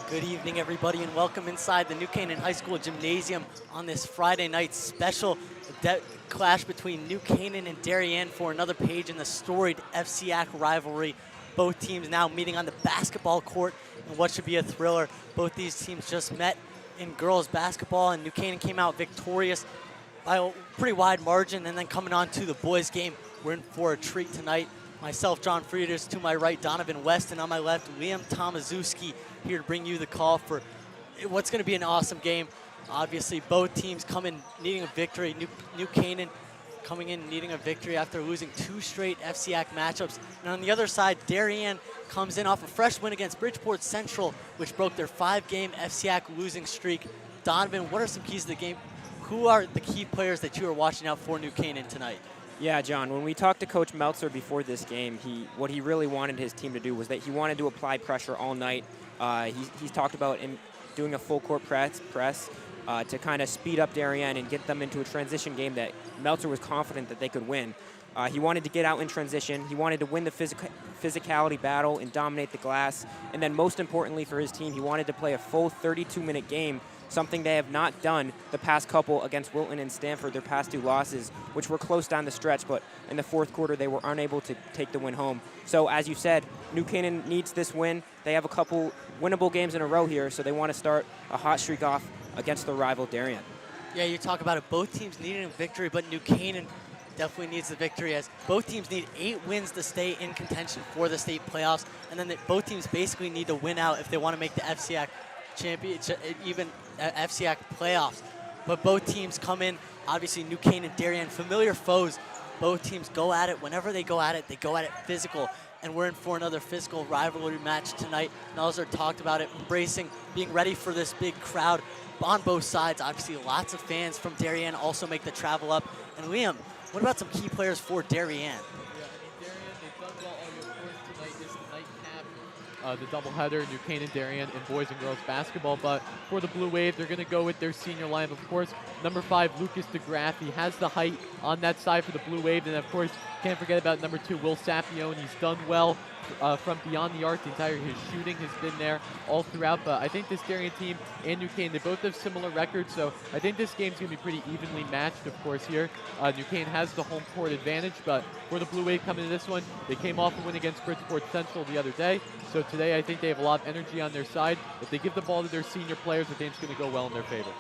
Good evening, everybody, and welcome inside the New Canaan High School Gymnasium on this Friday night special clash between New Canaan and Darien for another page in the storied FCAC rivalry. Both teams now meeting on the basketball court in what should be a thriller. Both these teams just met in girls basketball, and New Canaan came out victorious by a pretty wide margin. And then coming on to the boys game, we're in for a treat tonight. Myself, John Frieders, to my right, Donovan West, and on my left, Liam Tomaszewski, here to bring you the call for what's going to be an awesome game. Obviously, both teams come in needing a victory. New Canaan coming in needing a victory after losing 2 straight FCAC matchups. And on the other side, Darien comes in off a fresh win against Bridgeport Central, which broke their 5-game FCAC losing streak. Donovan, what are some keys to the game? Who are the key players that you are watching out for New Canaan tonight? Yeah, John, when we talked to Coach Meltzer before this game, what he really wanted his team to do was that he wanted to apply pressure all night. He's talked about doing a full court press to kind of speed up Darien and get them into a transition game that Meltzer was confident that they could win. He wanted to get out in transition. He wanted to win the physicality battle and dominate the glass. And then most importantly for his team, he wanted to play a full 32-minute game, something they have not done the past couple against Wilton and Stanford, their past 2 losses, which were close down the stretch, but in the fourth quarter they were unable to take the win home. So as you said, New Canaan needs this win. They have a couple winnable games in a row here, so they want to start a hot streak off against the rival Darien. Yeah, you talk about it. Both teams needing a victory, but New Canaan definitely needs the victory, as both teams need 8 wins to stay in contention for the state playoffs, and then both teams basically need to win out if they want to make the FCAC championship, even FCAC playoffs. But both teams come in, obviously New Canaan, Darien, familiar foes. Both teams go at it. Whenever they go at it physical. And we're in for another physical rivalry match tonight. Nelzer talked about it, embracing, being ready for this big crowd on both sides. Obviously, lots of fans from Darien also make the travel up. And Liam, what about some key players for Darien? Darien, they've done well on your course tonight. This is the nightcap, the doubleheader, New Canaan, Darien, in boys and girls basketball. But for the Blue Wave, they're going to go with their senior line, of course. Number 5, Lucas DeGraff. He has the height on that side for the Blue Wave. And, of course, can't forget about number 2, Will Sapione. He's done well from beyond the arc. His shooting has been there all throughout. But I think this Darien team and New Canaan, they both have similar records. So I think this game's going to be pretty evenly matched, of course, here. New Canaan has the home court advantage. But for the Blue Wave coming to this one, they came off a win against Bridgeport Central the other day. So today I think they have a lot of energy on their side. If they give the ball to their senior players, I think it's going to go well in their favor.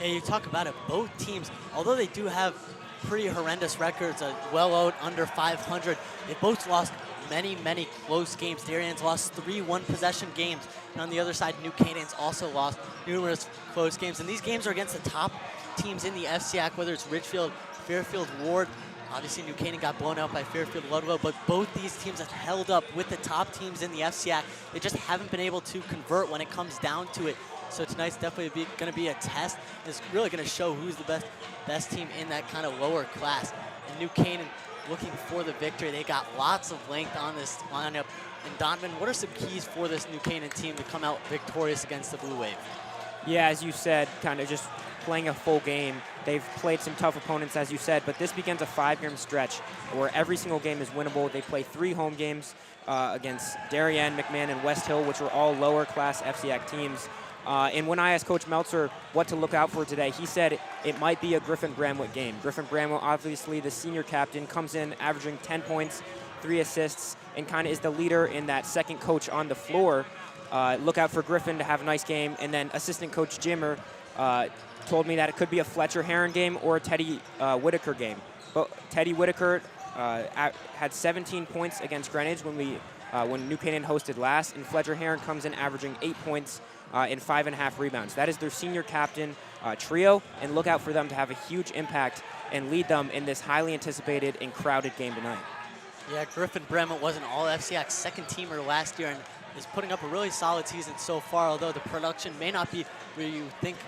Yeah, you talk about it. Both teams, although they do have pretty horrendous records, well out under 500, they both lost many close games. Darien's lost 3 one-possession games, and on the other side, New Canaan's also lost numerous close games. And these games are against the top teams in the FCAC, whether it's Ridgefield, Fairfield, Ward. Obviously, New Canaan got blown out by Fairfield Ludlow, but both these teams have held up with the top teams in the FCAC. They just haven't been able to convert when it comes down to it. So tonight's definitely going to be a test. It's really going to show who's the best team in that kind of lower class. And New Canaan looking for the victory. They got lots of length on this lineup. And Donovan, what are some keys for this New Canaan team to come out victorious against the Blue Wave? Yeah, as you said, kind of just playing a full game. They've played some tough opponents, as you said, but this begins a 5-game stretch where every single game is winnable. They play 3 home games against Darien, McMahon, and West Hill, which are all lower-class FCAC teams. And when I asked Coach Meltzer what to look out for today, he said it might be a Griffin Bramlett game. Griffin Bramlett, obviously the senior captain, comes in averaging 10 points, 3 assists, and kind of is the leader in that second coach on the floor. Look out for Griffin to have a nice game. And then assistant coach Jimmer told me that it could be a Fletcher Heron game or a Teddy Whitaker game. But Teddy Whitaker had 17 points against Greenwich when New Canaan hosted last, and Fletcher Heron comes in averaging 8 points and 5.5 rebounds. That is their senior captain trio, and look out for them to have a huge impact and lead them in this highly anticipated and crowded game tonight. Yeah, Griffin Bramlett was an all-FCAC second teamer last year and is putting up a really solid season so far, although the production may not be where you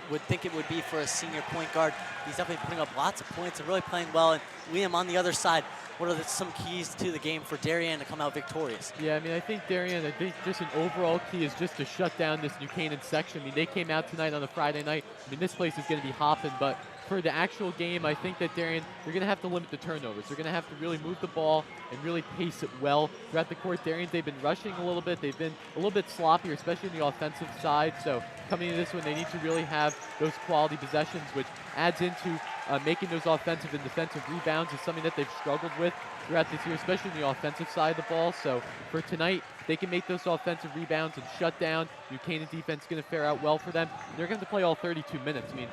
would think it would be for a senior point guard. He's definitely putting up lots of points and really playing well. And Liam, on the other side, what are some keys to the game for Darien to come out victorious? Yeah, I mean, I think Darien, just an overall key is just to shut down this New Canaan section. I mean, they came out tonight on a Friday night. I mean, this place is going to be hopping, but for the actual game, I think that Darien, they're going to have to limit the turnovers. They're going to have to really move the ball and really pace it well throughout the court. Darien, they've been rushing a little bit. They've been a little bit sloppier, especially on the offensive side. So coming into this one, they need to really have those quality possessions, which adds into making those offensive and defensive rebounds is something that they've struggled with throughout this year, especially on the offensive side of the ball. So for tonight, they can make those offensive rebounds and shut down. New Canaan defense is going to fare out well for them. They're going to play all 32 minutes. I mean,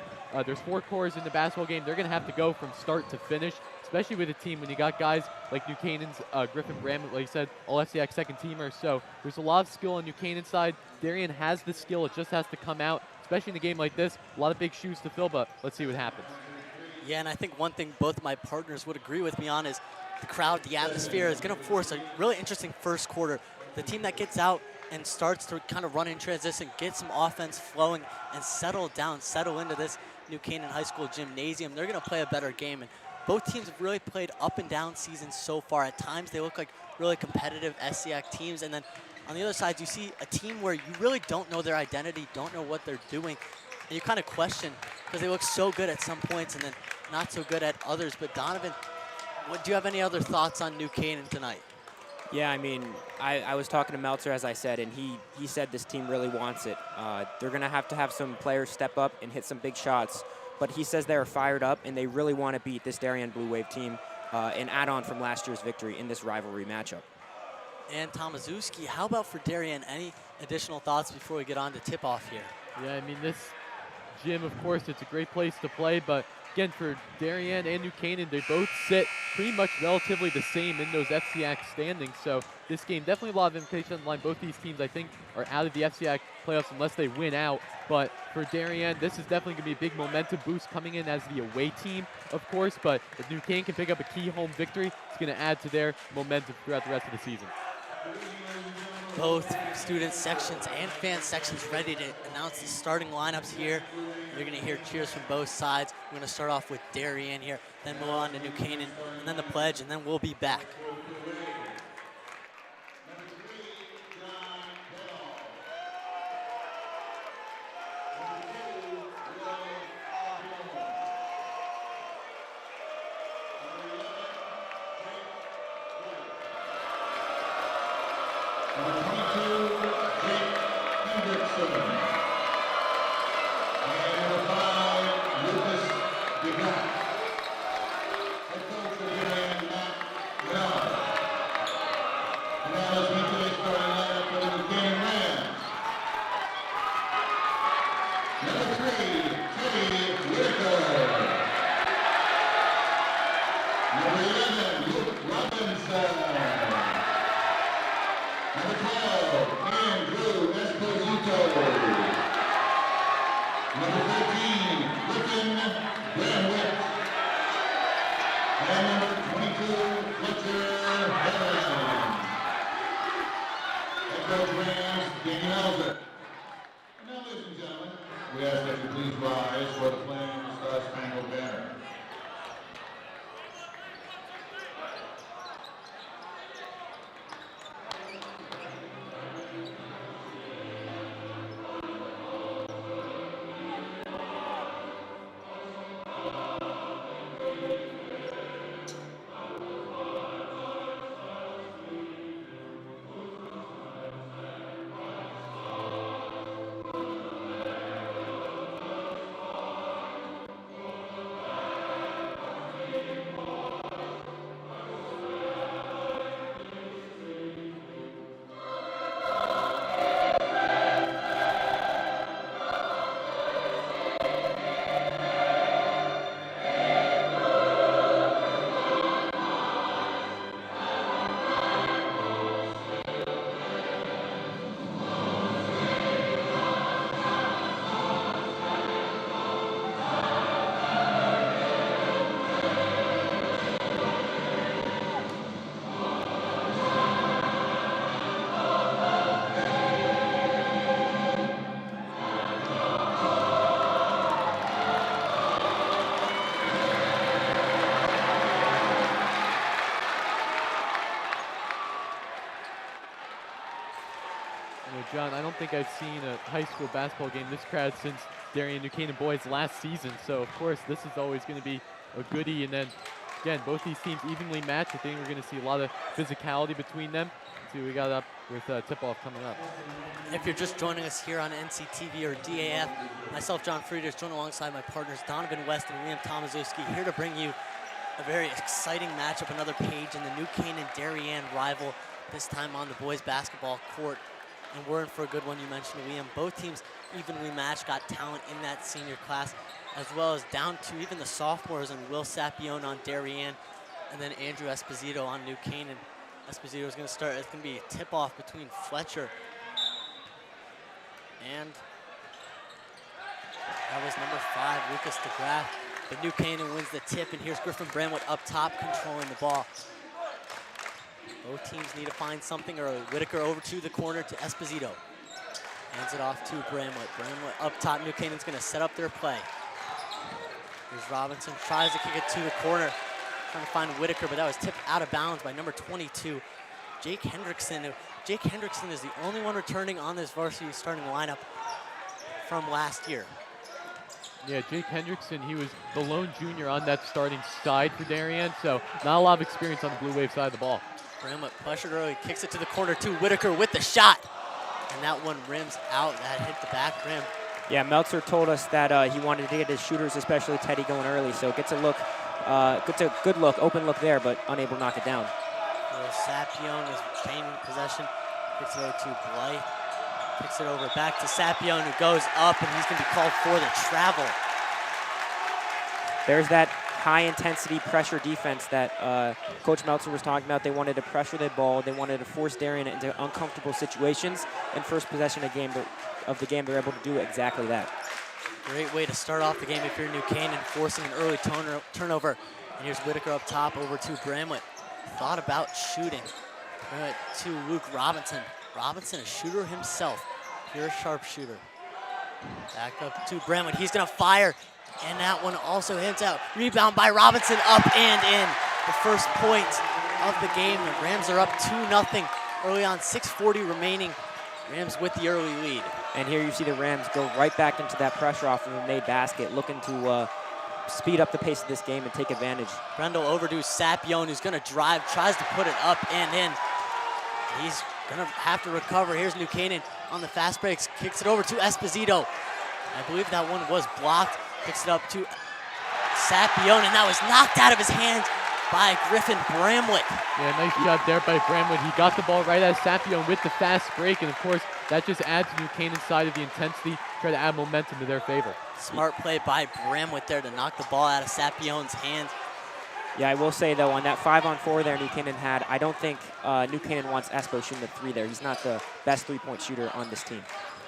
there's 4 quarters in the basketball game. They're going to have to go from start to finish, especially with a team when you got guys like New Canaan's Griffin Bramlett, like you said, all FCX second teamer. So there's a lot of skill on New Canaan side. Darien has the skill. It just has to come out, especially in a game like this. A lot of big shoes to fill, but let's see what happens. Yeah, and I think one thing both my partners would agree with me on is the crowd, the atmosphere is going to force a really interesting first quarter. The team that gets out and starts to kind of run in transition, get some offense flowing, and settle down, settle into this New Canaan High School gymnasium, they're going to play a better game. And both teams have really played up and down seasons so far. At times, they look like really competitive SCAC teams. And then on the other side, you see a team where you really don't know their identity, don't know what they're doing. And you kind of question, because they look so good at some points and then not so good at others. But Donovan, do you have any other thoughts on New Canaan tonight? Yeah, I mean, I was talking to Meltzer, as I said, and he said this team really wants it. They're going to have some players step up and hit some big shots. But he says they're fired up, and they really want to beat this Darien Blue Wave team and add on from last year's victory in this rivalry matchup. And Tomaszewski, how about for Darien? Any additional thoughts before we get on to tip-off here? Yeah, I mean, this gym, of course, it's a great place to play, but again, for Darien and New Canaan, they both sit pretty much relatively the same in those FCAC standings. So this game, definitely a lot of implications on the line. Both these teams, I think, are out of the FCAC playoffs unless they win out. But for Darien, this is definitely going to be a big momentum boost coming in as the away team, of course. But if New Canaan can pick up a key home victory, it's going to add to their momentum throughout the rest of the season. Both student sections and fan sections ready to announce the starting lineups here. You're going to hear cheers from both sides. We're going to start off with Darien here, then move on to New Canaan, and then the pledge, and then we'll be back. John, I don't think I've seen a high school basketball game this crowd since Darien New Canaan boys last season. So, of course, this is always going to be a goodie. And then, again, both these teams evenly matched. I think we're going to see a lot of physicality between them. See what we got up with tip-off coming up. If you're just joining us here on NCTV or DAF, myself, John Frieders, joined alongside my partners Donovan West and Liam Tomaszewski, here to bring you a very exciting matchup, another page in the New Canaan Darien rival, this time on the boys basketball court. And we're in for a good one. You mentioned Liam. Both teams evenly matched, got talent in that senior class, as well as down to even the sophomores and Will Sapione on Darien, and then Andrew Esposito on New Canaan. Esposito is going to start. It's going to be a tip-off between Fletcher and that was number 5, Lucas DeGraff. But New Canaan wins the tip, and here's Griffin Bramwood up top controlling the ball. Both teams need to find something early. Whitaker over to the corner to Esposito. Hands it off to Bramwood. Bramwood up top. New Canaan's going to set up their play. Here's Robinson. Tries to kick it to the corner. Trying to find Whitaker, but that was tipped out of bounds by number 22, Jake Hendrickson. Jake Hendrickson is the only one returning on this varsity starting lineup from last year. Yeah, Jake Hendrickson, he was the lone junior on that starting side for Darien, so not a lot of experience on the Blue Wave side of the ball. Bramwood pressured early, kicks it to the corner to Whitaker with the shot. And that one rims out. That hit the back rim. Yeah, Meltzer told us that he wanted to get his shooters, especially Teddy, going early. So it gets a look, gets a good look, open look there, but unable to knock it down. Sapione is gaining possession. Kicks it over to Blythe. Kicks it over back to Sapione, who goes up, and he's going to be called for the travel. There's that high-intensity pressure defense that Coach Meltzer was talking about. They wanted to pressure the ball. They wanted to force Darien into uncomfortable situations. And first possession of the game, they're able to do exactly that. Great way to start off the game if you're New Canaan, forcing an early turnover. And here's Whitaker up top over to Bramwood. Thought about shooting. To Luke Robinson. Robinson, a shooter himself. Pure sharpshooter. Back up to Bramwood. He's going to fire. And that one also hits out. Rebound by Robinson, up and in. The first point of the game. The Rams are up 2-0 early on, 6:40 remaining. Rams with the early lead. And here you see the Rams go right back into that pressure off of a made basket, looking to speed up the pace of this game and take advantage. Brendel over to Sapione, who's going to drive, tries to put it up and in. He's going to have to recover. Here's New Canaan on the fast breaks, kicks it over to Esposito. I believe that one was blocked. Picks it up to Sapione, and that was knocked out of his hands by Griffin Bramwood. Yeah, nice job there by Bramwood. He got the ball right at Sapione with the fast break, and of course, that just adds to New Canaan's side of the intensity, try to add momentum to their favor. Smart play by Bramwood there to knock the ball out of Sapione's hands. Yeah, I will say, though, on that 5-on-4 there New Canaan had, I don't think New Canaan wants Espo shooting the 3 there. He's not the best three-point shooter on this team.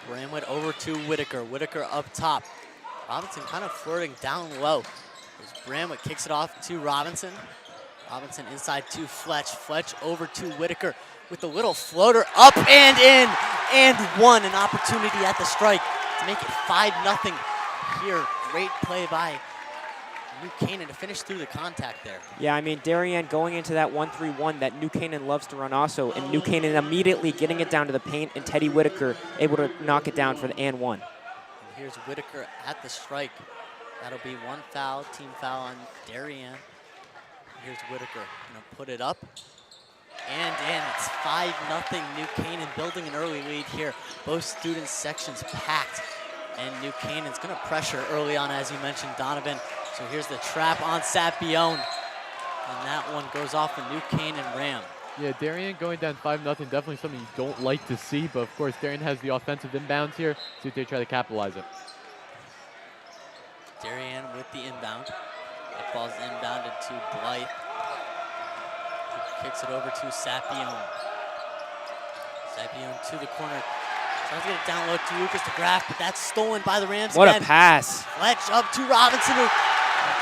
Bramwood over to Whitaker. Whitaker up top. Robinson kind of flirting down low. As Bramwood kicks it off to Robinson. Robinson inside to Fletch. Fletch over to Whitaker with a little floater up and in and one. An opportunity at the strike to make it 5-0 here. Great play by New Canaan to finish through the contact there. Yeah, I mean, Darien going into that 1-3-1 that New Canaan loves to run also, and New Canaan immediately getting it down to the paint, and Teddy Whitaker able to knock it down for the and one. Here's Whitaker at the strike. That'll be one foul, team foul on Darien. Here's Whitaker, gonna put it up and in. It's 5-0 New Canaan, building an early lead here. Both student sections packed, and New Canaan's gonna pressure early on, as you mentioned, Donovan. So here's the trap on Sapione, and that one goes off a New Canaan Ram. Yeah, Darien going down 5-0, definitely something you don't like to see, but of course Darien has the offensive inbounds here, see if they try to capitalize it. Darien with the inbound. That ball's inbounded to Blythe. He kicks it over to Sapione. Sapione to the corner. Tries to get it down low to Lucas DeGraff, but that's stolen by the Rams What again. a pass. Fletch up to Robinson, who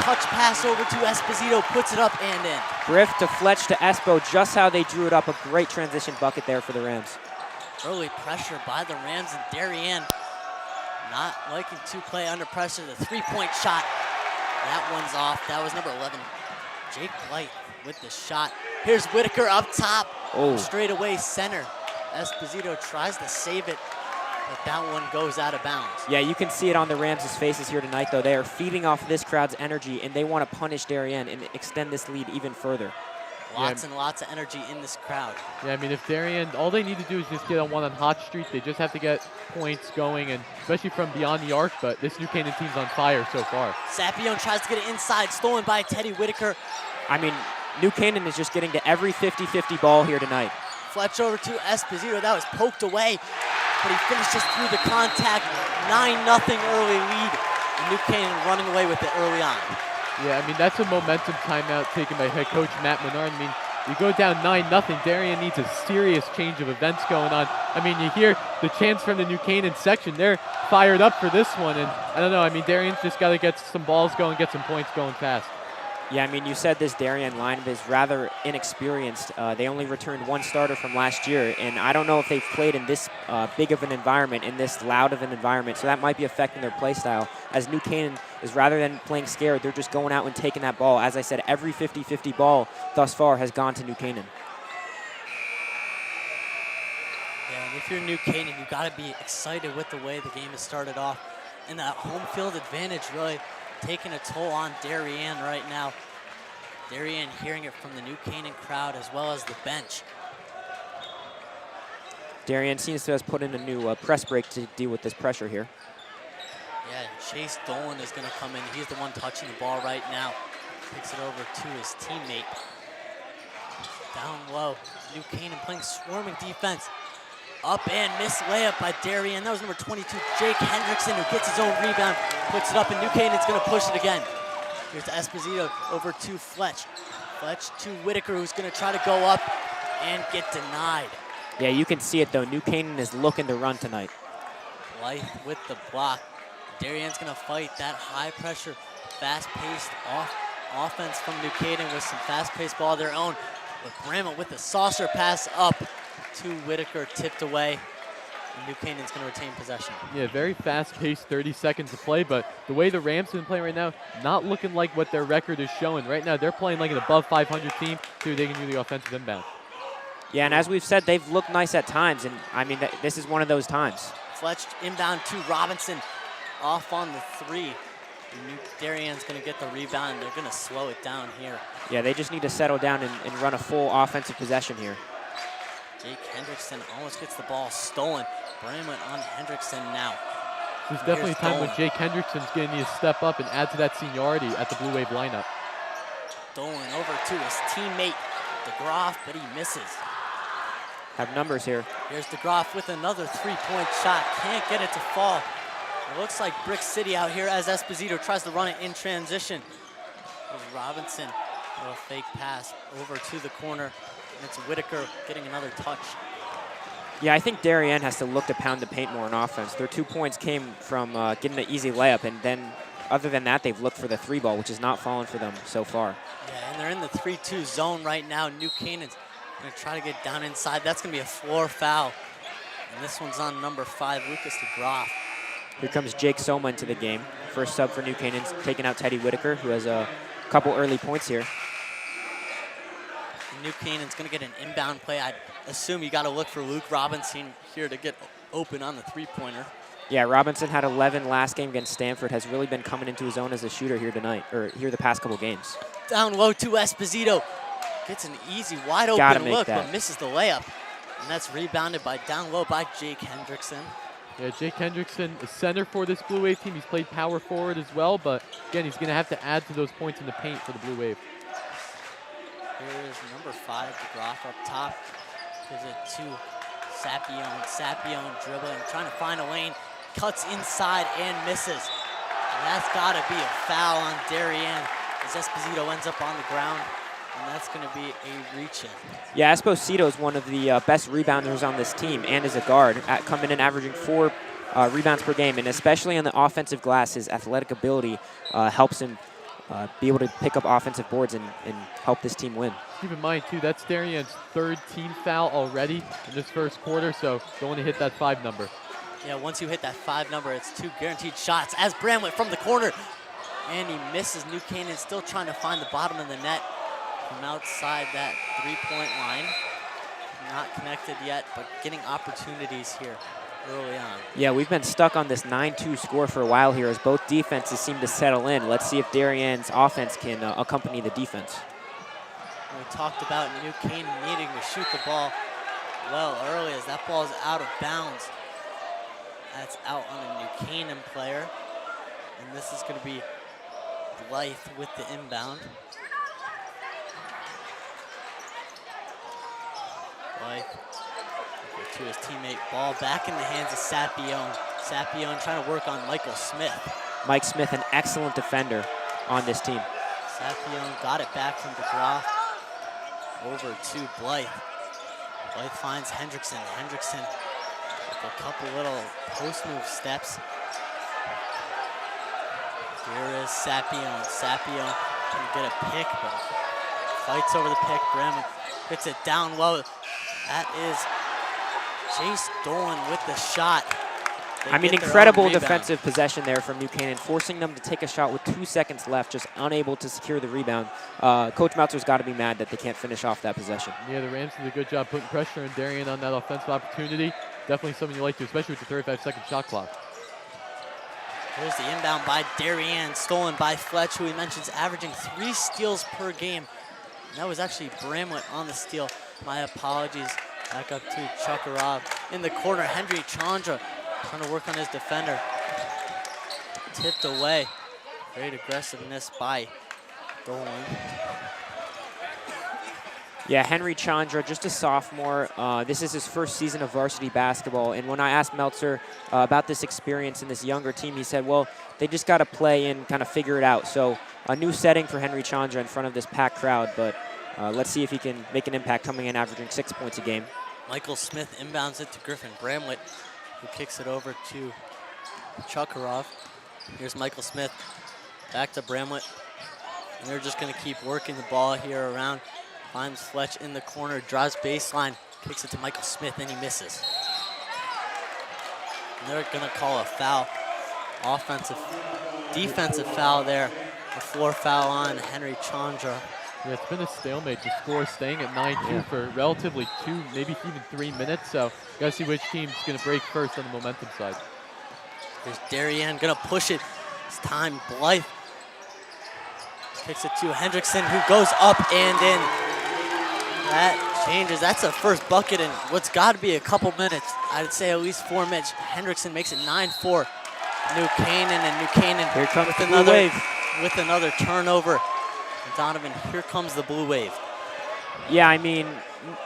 touch pass over to Esposito, puts it up and in. Griff to Fletch to Espo, just how they drew it up. A great transition bucket there for the Rams. Early pressure by the Rams, and Darien not liking to play under pressure. The three-point shot, that one's off. That was number 11, Jake Blight with the shot. Here's Whitaker up top, Oh. straight away center. Esposito tries to save it, but that one goes out of bounds. Yeah, you can see it on the Rams' faces here tonight, though. They are feeding off this crowd's energy, and they want to punish Darien and extend this lead even further. Lots and lots of energy in this crowd. Yeah, I mean, if Darien, all they need to do is just get on one on Hot Street. They just have to get points going, and especially from beyond the arc, but this New Canaan team's on fire so far. Sapione tries to get it inside, stolen by Teddy Whitaker. I mean, New Canaan is just getting to every 50-50 ball here tonight. Fletch over to Esposito. That was poked away, but he finishes through the contact. 9-0 early lead. And New Canaan running away with it early on. Yeah, I mean, that's a momentum timeout taken by head coach Matt Menard. I mean, you go down 9-0, Darien needs a serious change of events going on. I mean, you hear the chants from the New Canaan section. They're fired up for this one, and I don't know, I mean, Darien's just got to get some balls going, get some points going fast. Yeah, I mean, you said this Darien lineup is rather inexperienced. They only returned one starter from last year, and I don't know if they've played in this big of an environment, in this loud of an environment, so that might be affecting their play style. As New Canaan is, rather than playing scared, they're just going out and taking that ball. As I said, every 50-50 ball thus far has gone to New Canaan. Yeah, and if you're New Canaan, you got to be excited with the way the game has started off. And that home field advantage really taking a toll on Darien right now. Darien hearing it from the New Canaan crowd as well as the bench. Darien seems to have put in a new press break to deal with this pressure here. Yeah, Chase Dolan is going to come in. He's the one touching the ball right now. Picks it over to his teammate. Down low, New Canaan playing swarming defense. Up and missed layup by Darien. That was number 22, Jake Hendrickson, who gets his own rebound, puts it up, and New Canaan's going to push it again. Here's Esposito over to Fletch. Fletch to Whitaker, who's going to try to go up and get denied. Yeah, you can see it, though. New Canaan is looking to run tonight. Blythe with the block. Darien's going to fight that high-pressure, fast-paced offense from New Canaan with some fast-paced ball of their own. But Bramlett with the saucer pass up to Whitaker, tipped away. And New Canaan's going to retain possession. Yeah, very fast-paced, 30 seconds to play, but the way the Rams have been playing right now, not looking like what their record is showing. Right now, they're playing like an above 500 team, see what they can do the offensive inbound. Yeah, and as we've said, they've looked nice at times, and I mean, this is one of those times. Fletch inbound to Robinson, off on the three. Darien's going to get the rebound. They're going to slow it down here. Yeah, they just need to settle down and run a full offensive possession here. Jake Hendrickson almost gets the ball stolen. Bramlett on Hendrickson now. There's definitely a time when Jake Hendrickson's going to need to step up and add to that seniority at the Blue Wave lineup. Dolan over to his teammate, DeGroff, but he misses. Have numbers here. Here's DeGroff with another three-point shot. Can't get it to fall. It looks like Brick City out here as Esposito tries to run it in transition. There's Robinson with a fake pass over to the corner. And it's Whitaker getting another touch. Yeah, I think Darien has to look to pound the paint more on offense. Their 2 points came from getting an easy layup, and then other than that, they've looked for the three ball, which has not fallen for them so far. Yeah, and they're in the 3-2 zone right now. New Canaan's going to try to get down inside. That's going to be a floor foul. And this one's on number 5, Lucas DeGroff. Here comes Jake Soma into the game. First sub for New Canaan, taking out Teddy Whitaker, who has a couple early points here. New Canaan's going to get an inbound play. I assume you got to look for Luke Robinson here to get open on the three-pointer. Yeah, Robinson had 11 last game against Stanford, has really been coming into his own as a shooter here tonight, or here the past couple games. Down low to Esposito. Gets an easy, wide open look, but misses the layup. And that's rebounded by down low by Jake Hendrickson. Yeah, Jake Hendrickson, a center for this Blue Wave team. He's played power forward as well, but again, he's going to have to add to those points in the paint for the Blue Wave. Here is number 5, DeGroff up top. Gives it to Sapione. Sapione dribbling, trying to find a lane. Cuts inside and misses. And that's got to be a foul on Darien as Esposito ends up on the ground. And that's going to be a reach-in. Yeah, Esposito is one of the best rebounders on this team and is a guard, coming in averaging 4 rebounds per game. And especially on the offensive glass, his athletic ability helps him be able to pick up offensive boards and help this team win. Keep in mind, too, that's Darien's 3rd team foul already in this first quarter, so don't want to hit that 5 number. Yeah, once you hit that 5 number, it's 2 guaranteed shots as Bramlett from the corner. And he misses. New Canaan still trying to find the bottom of the net from outside that 3-point line. not connected yet, but getting opportunities here early on. Yeah, we've been stuck on this 9-2 score for a while here as both defenses seem to settle in. Let's see if Darien's offense can accompany the defense. We talked about New Canaan needing to shoot the ball well early as that ball is out of bounds. That's out on a New Canaan player. And this is going to be Blythe with the inbound. Blythe to his teammate. Ball back in the hands of Sapione. Sapione trying to work on Michael Smith. Mike Smith, an excellent defender on this team. Sapione got it back from DeGraff over to Blythe. Blythe finds Hendrickson. Hendrickson with a couple little post move steps. Here is Sapione. Sapione can get a pick, but fights over the pick. Bremen hits it down low. That is Chase Dolan with the shot. I mean, incredible defensive possession there from New Canaan, forcing them to take a shot with 2 seconds left, just unable to secure the rebound. Coach Meltzer's got to be mad that they can't finish off that possession. Yeah, the Rams did a good job putting pressure on Darien on that offensive opportunity. Definitely something you like to, especially with the 35-second shot clock. Here's the inbound by Darien, stolen by Fletch, who he mentions averaging 3 steals per game. And that was actually Bramlett on the steal. My apologies. Back up to Chukarov. In the corner, Henry Chandra trying to work on his defender. Tipped away. Great aggressiveness by Dolan. Yeah, Henry Chandra, just a sophomore. This is his first season of varsity basketball. And when I asked Meltzer about this experience in this younger team, he said, well, they just got to play and kind of figure it out. So a new setting for Henry Chandra in front of this packed crowd. But let's see if he can make an impact coming in averaging 6 points a game. Michael Smith inbounds it to Griffin Bramlett, who kicks it over to Chukarov. Here's Michael Smith back to Bramlett. And they're just going to keep working the ball here around. Finds Fletch in the corner, drives baseline, kicks it to Michael Smith, and he misses. And they're going to call a foul. Defensive foul there. A floor foul on Henry Chandra. Yeah, it's been a stalemate. The score staying at 9-2 for relatively 2, maybe even 3 minutes. So got to see which team's going to break first on the momentum side. Here's Darien going to push it. It's time. Blythe kicks it to Hendrickson, who goes up and in. That changes. That's a first bucket in what's got to be a couple minutes. I'd say at least 4 minutes. Hendrickson makes it 9-4. New Canaan, and New Canaan here comes with another wave. With another turnover. Donovan, here comes the blue wave. Yeah, I mean,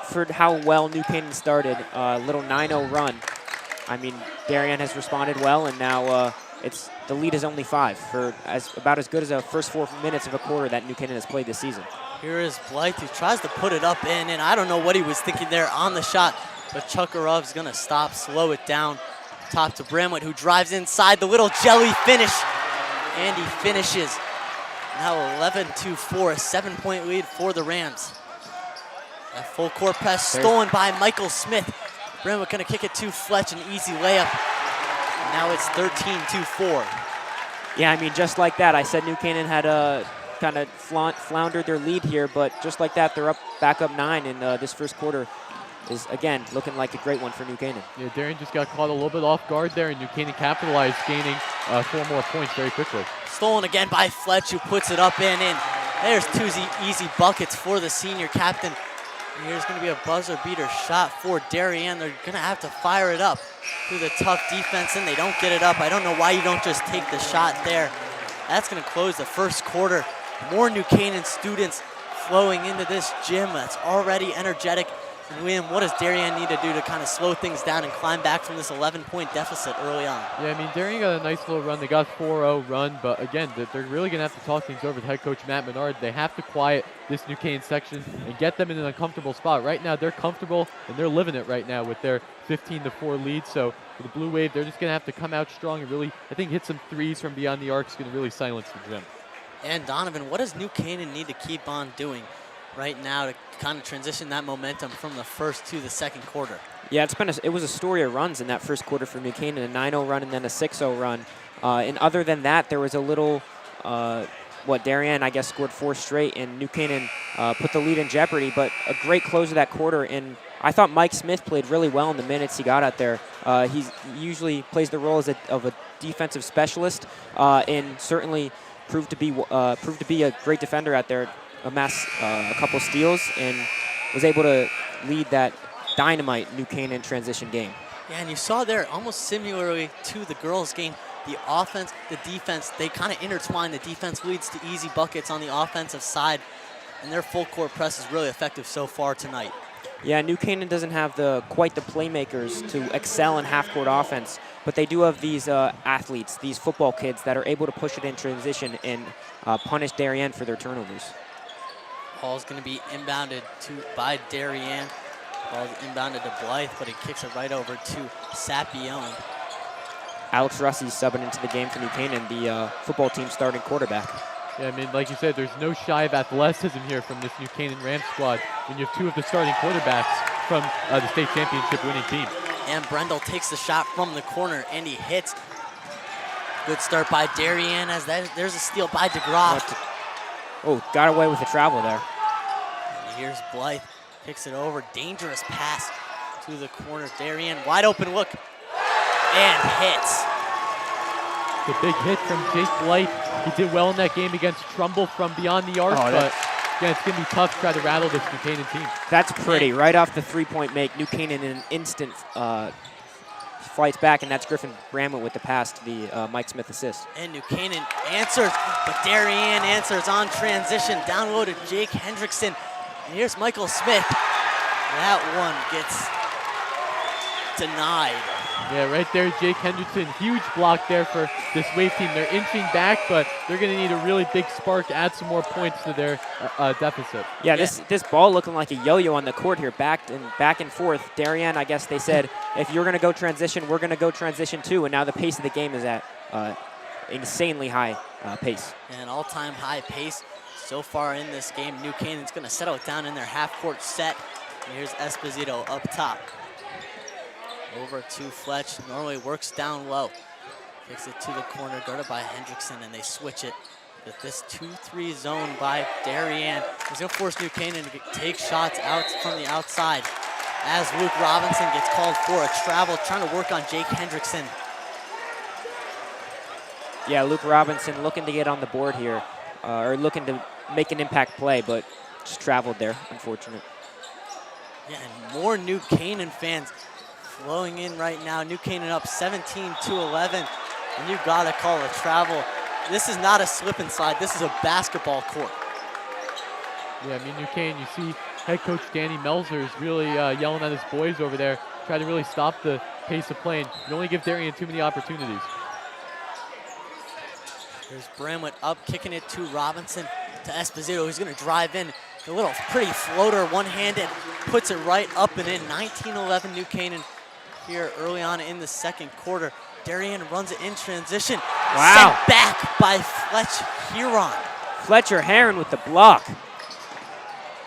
for how well New Canaan started, little 9-0 run. I mean, Darien has responded well, and now the lead is only 5 for about as good as the first 4 minutes of a quarter that New Canaan has played this season. Here is Blythe, who tries to put it up in, and I don't know what he was thinking there on the shot, but Chukarov's gonna stop, slow it down. Top to Bramlett, who drives inside, the little jelly finish, and he finishes. Now 11-4, a 7-point lead for the Rams. A full court press stolen by Michael Smith. Bramlett gonna kick it to Fletch, an easy layup. And now it's 13-4. Yeah, I mean, just like that, I said New Canaan had kind of floundered their lead here, but just like that, they're back up 9 in this first quarter. Is, again, looking like a great one for New Canaan. Yeah, Darien just got caught a little bit off guard there, and New Canaan capitalized, gaining 4 more points very quickly. Stolen again by Fletch, who puts it up and in. There's 2 easy buckets for the senior captain. And here's going to be a buzzer beater shot for Darien. They're going to have to fire it up through the tough defense, and they don't get it up. I don't know why you don't just take the shot there. That's going to close the first quarter. More New Canaan students flowing into this gym that's already energetic. And William, what does Darien need to do to kind of slow things down and climb back from this 11-point deficit early on? Yeah, I mean, Darien got a nice little run. They got a 4-0 run, but again, they're really going to have to talk things over with head coach Matt Menard. They have to quiet this New Canaan section and get them in an uncomfortable spot. Right now, they're comfortable, and they're living it right now with their 15-4 lead. So for the Blue Wave, they're just going to have to come out strong and really, I think, hit some threes from beyond the arc is going to really silence the gym. And Donovan, what does New Canaan need to keep on doing right now to kind of transition that momentum from the first to the second quarter? Yeah, it was a story of runs in that first quarter for New Canaan, a 9-0 run and then a 6-0 run. And other than that, there was a little Darien, I guess, scored 4 straight, and New Canaan put the lead in jeopardy. But a great close of that quarter, and I thought Mike Smith played really well in the minutes he got out there. He usually plays the role of a defensive specialist, and certainly proved to be a great defender out there. Amassed a couple steals and was able to lead that dynamite New Canaan transition game. Yeah, and you saw there, almost similarly to the girls' game, the offense, the defense, they kind of intertwine. The defense leads to easy buckets on the offensive side, and their full court press is really effective so far tonight. Yeah, New Canaan doesn't have quite the playmakers to excel in half-court offense, but they do have these athletes, these football kids that are able to push it in transition and punish Darien for their turnovers. Ball's going to be inbounded by Darien. Ball's inbounded to Blythe, but he kicks it right over to Sapione. Alex Russey's subbing into the game for New Canaan, the football team starting quarterback. Yeah, I mean, like you said, there's no shy of athleticism here from this New Canaan Rams squad when you have 2 of the starting quarterbacks from the state championship winning team. And Brendel takes the shot from the corner, and he hits. Good start by Darien, as there's a steal by DeGraff. Oh, got away with the travel there. And here's Blythe, picks it over, dangerous pass to the corner. Darien, wide open look, and hits. The big hit from Jake Blythe. He did well in that game against Trumbull from beyond the arc, but again, it's going to be tough to try to rattle this New Canaan team. That's pretty. Right off the 3-point make, New Canaan in an instant fights back, and that's Griffin Bramlett with the pass to the Mike Smith assist. And New Canaan answers, but Darien answers on transition. Down low to Jake Hendrickson. And here's Michael Smith. That one gets denied. Yeah, right there, Jake Hendrickson. Huge block there for this Wave team. They're inching back, but they're going to need a really big spark to add some more points to their deficit. Yeah, this ball looking like a yo-yo on the court here, back and forth. Darien, I guess they said, if you're going to go transition, we're going to go transition too. And now the pace of the game is at insanely high pace. An all-time high pace so far in this game. New Canaan's going to settle it down in their half-court set. And here's Esposito up top. Over to Fletch. Norway works down low. Kicks it to the corner, guarded by Hendrickson, and they switch it with this 2-3 zone by Darien. He's going to force New Canaan to take shots out from the outside as Luke Robinson gets called for a travel, trying to work on Jake Hendrickson. Yeah, Luke Robinson looking to get on the board here, or looking to make an impact play, but just traveled there, unfortunate. Yeah, and more New Canaan fans flowing in right now. New Canaan up 17-11, and you gotta call a travel. This is not a slip and slide. This is a basketball court. Yeah, I mean, New Canaan, you see head coach Danny Melzer is really yelling at his boys over there, trying to really stop the pace of play. You only give Darien too many opportunities. There's Bramlett up, kicking it to Robinson, to Esposito, who's gonna drive in. A little pretty floater, one-handed, puts it right up and in. 19-11 New Canaan here early on in the second quarter. Darien runs it in transition. Wow. Sent back by Fletch Huron. Fletcher Heron with the block.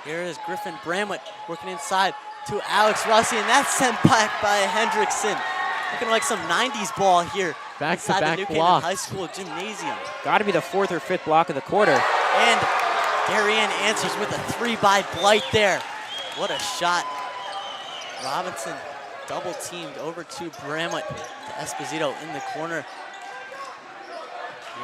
Here is Griffin Bramlett working inside to Alex Rossi, and that's sent back by Hendrickson. Looking like some 90s ball here inside the New Canaan High School gymnasium. Got to be the 4th or 5th block of the quarter. And Darien answers with a 3 by Blight there. What a shot. Robinson double teamed over to Bramlett, to Esposito in the corner.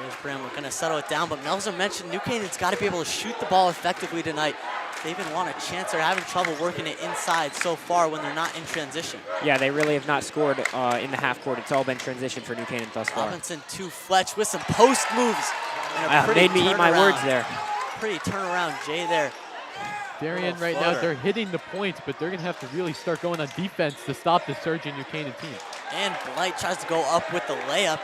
Here's Bramlett gonna settle it down, but Melzer mentioned New Canaan's gotta be able to shoot the ball effectively tonight. They even want a chance. They're having trouble working it inside so far when they're not in transition. Yeah, they really have not scored in the half court. It's all been transition for New Canaan thus far. Robinson to Fletch with some post moves. And made me eat my words there. Pretty turnaround, Jay there. Darien right now, they're hitting the points, but they're going to have to really start going on defense to stop the surging New Canaan team. And Blight tries to go up with the layup.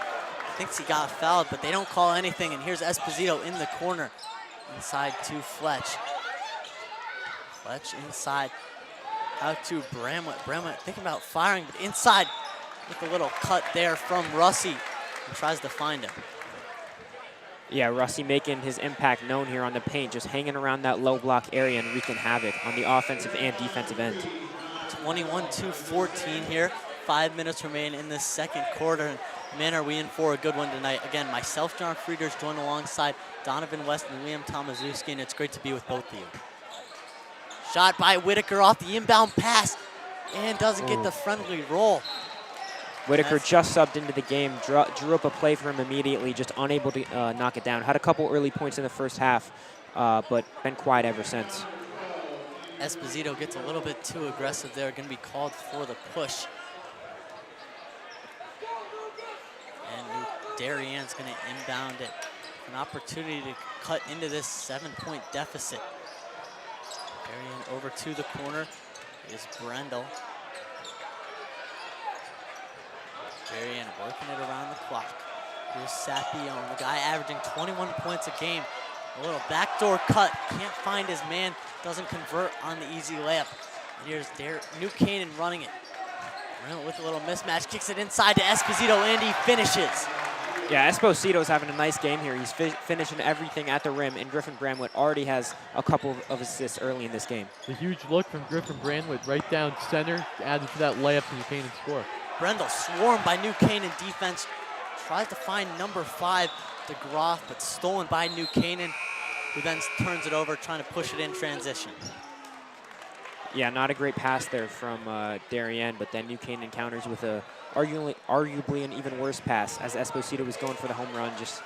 Thinks he got fouled, but they don't call anything. And here's Esposito in the corner. Inside to Fletch. Fletch inside. Out to Bramlett. Bramlett thinking about firing, but inside with a little cut there from Russi. He tries to find him. Yeah, Russi making his impact known here on the paint, just hanging around that low block area and wreaking havoc on the offensive and defensive end. 21-14 here. 5 minutes remain in this second quarter. And man, are we in for a good one tonight. Again, myself, John Frieders, joined alongside Donovan West and Liam Tomaszewski, and it's great to be with both of you. Shot by Whitaker off the inbound pass and doesn't get the friendly roll. Whitaker just subbed into the game, drew up a play for him immediately, just unable to knock it down. Had a couple early points in the first half, but been quiet ever since. Esposito gets a little bit too aggressive there, going to be called for the push. And Darien's going to inbound it. An opportunity to cut into this 7-point deficit. Darien over to the corner is Brendel. Darien working it around the clock. Here's Sapione, the guy averaging 21 points a game. A little backdoor cut, can't find his man, doesn't convert on the easy layup. And here's New Canaan running it. Brendel with a little mismatch, kicks it inside to Esposito, and he finishes. Yeah, Esposito's having a nice game here. He's finishing everything at the rim, and Griffin Bramlett already has a couple of assists early in this game. A huge look from Griffin Bramlett right down center, added to that layup to New Canaan score. Brendel swarmed by New Canaan defense, tries to find number 5, DeGroff, but stolen by New Canaan, who then turns it over, trying to push it in transition. Yeah, not a great pass there from Darien, but then New Canaan counters with a arguably an even worse pass, as Esposito was going for the home run, just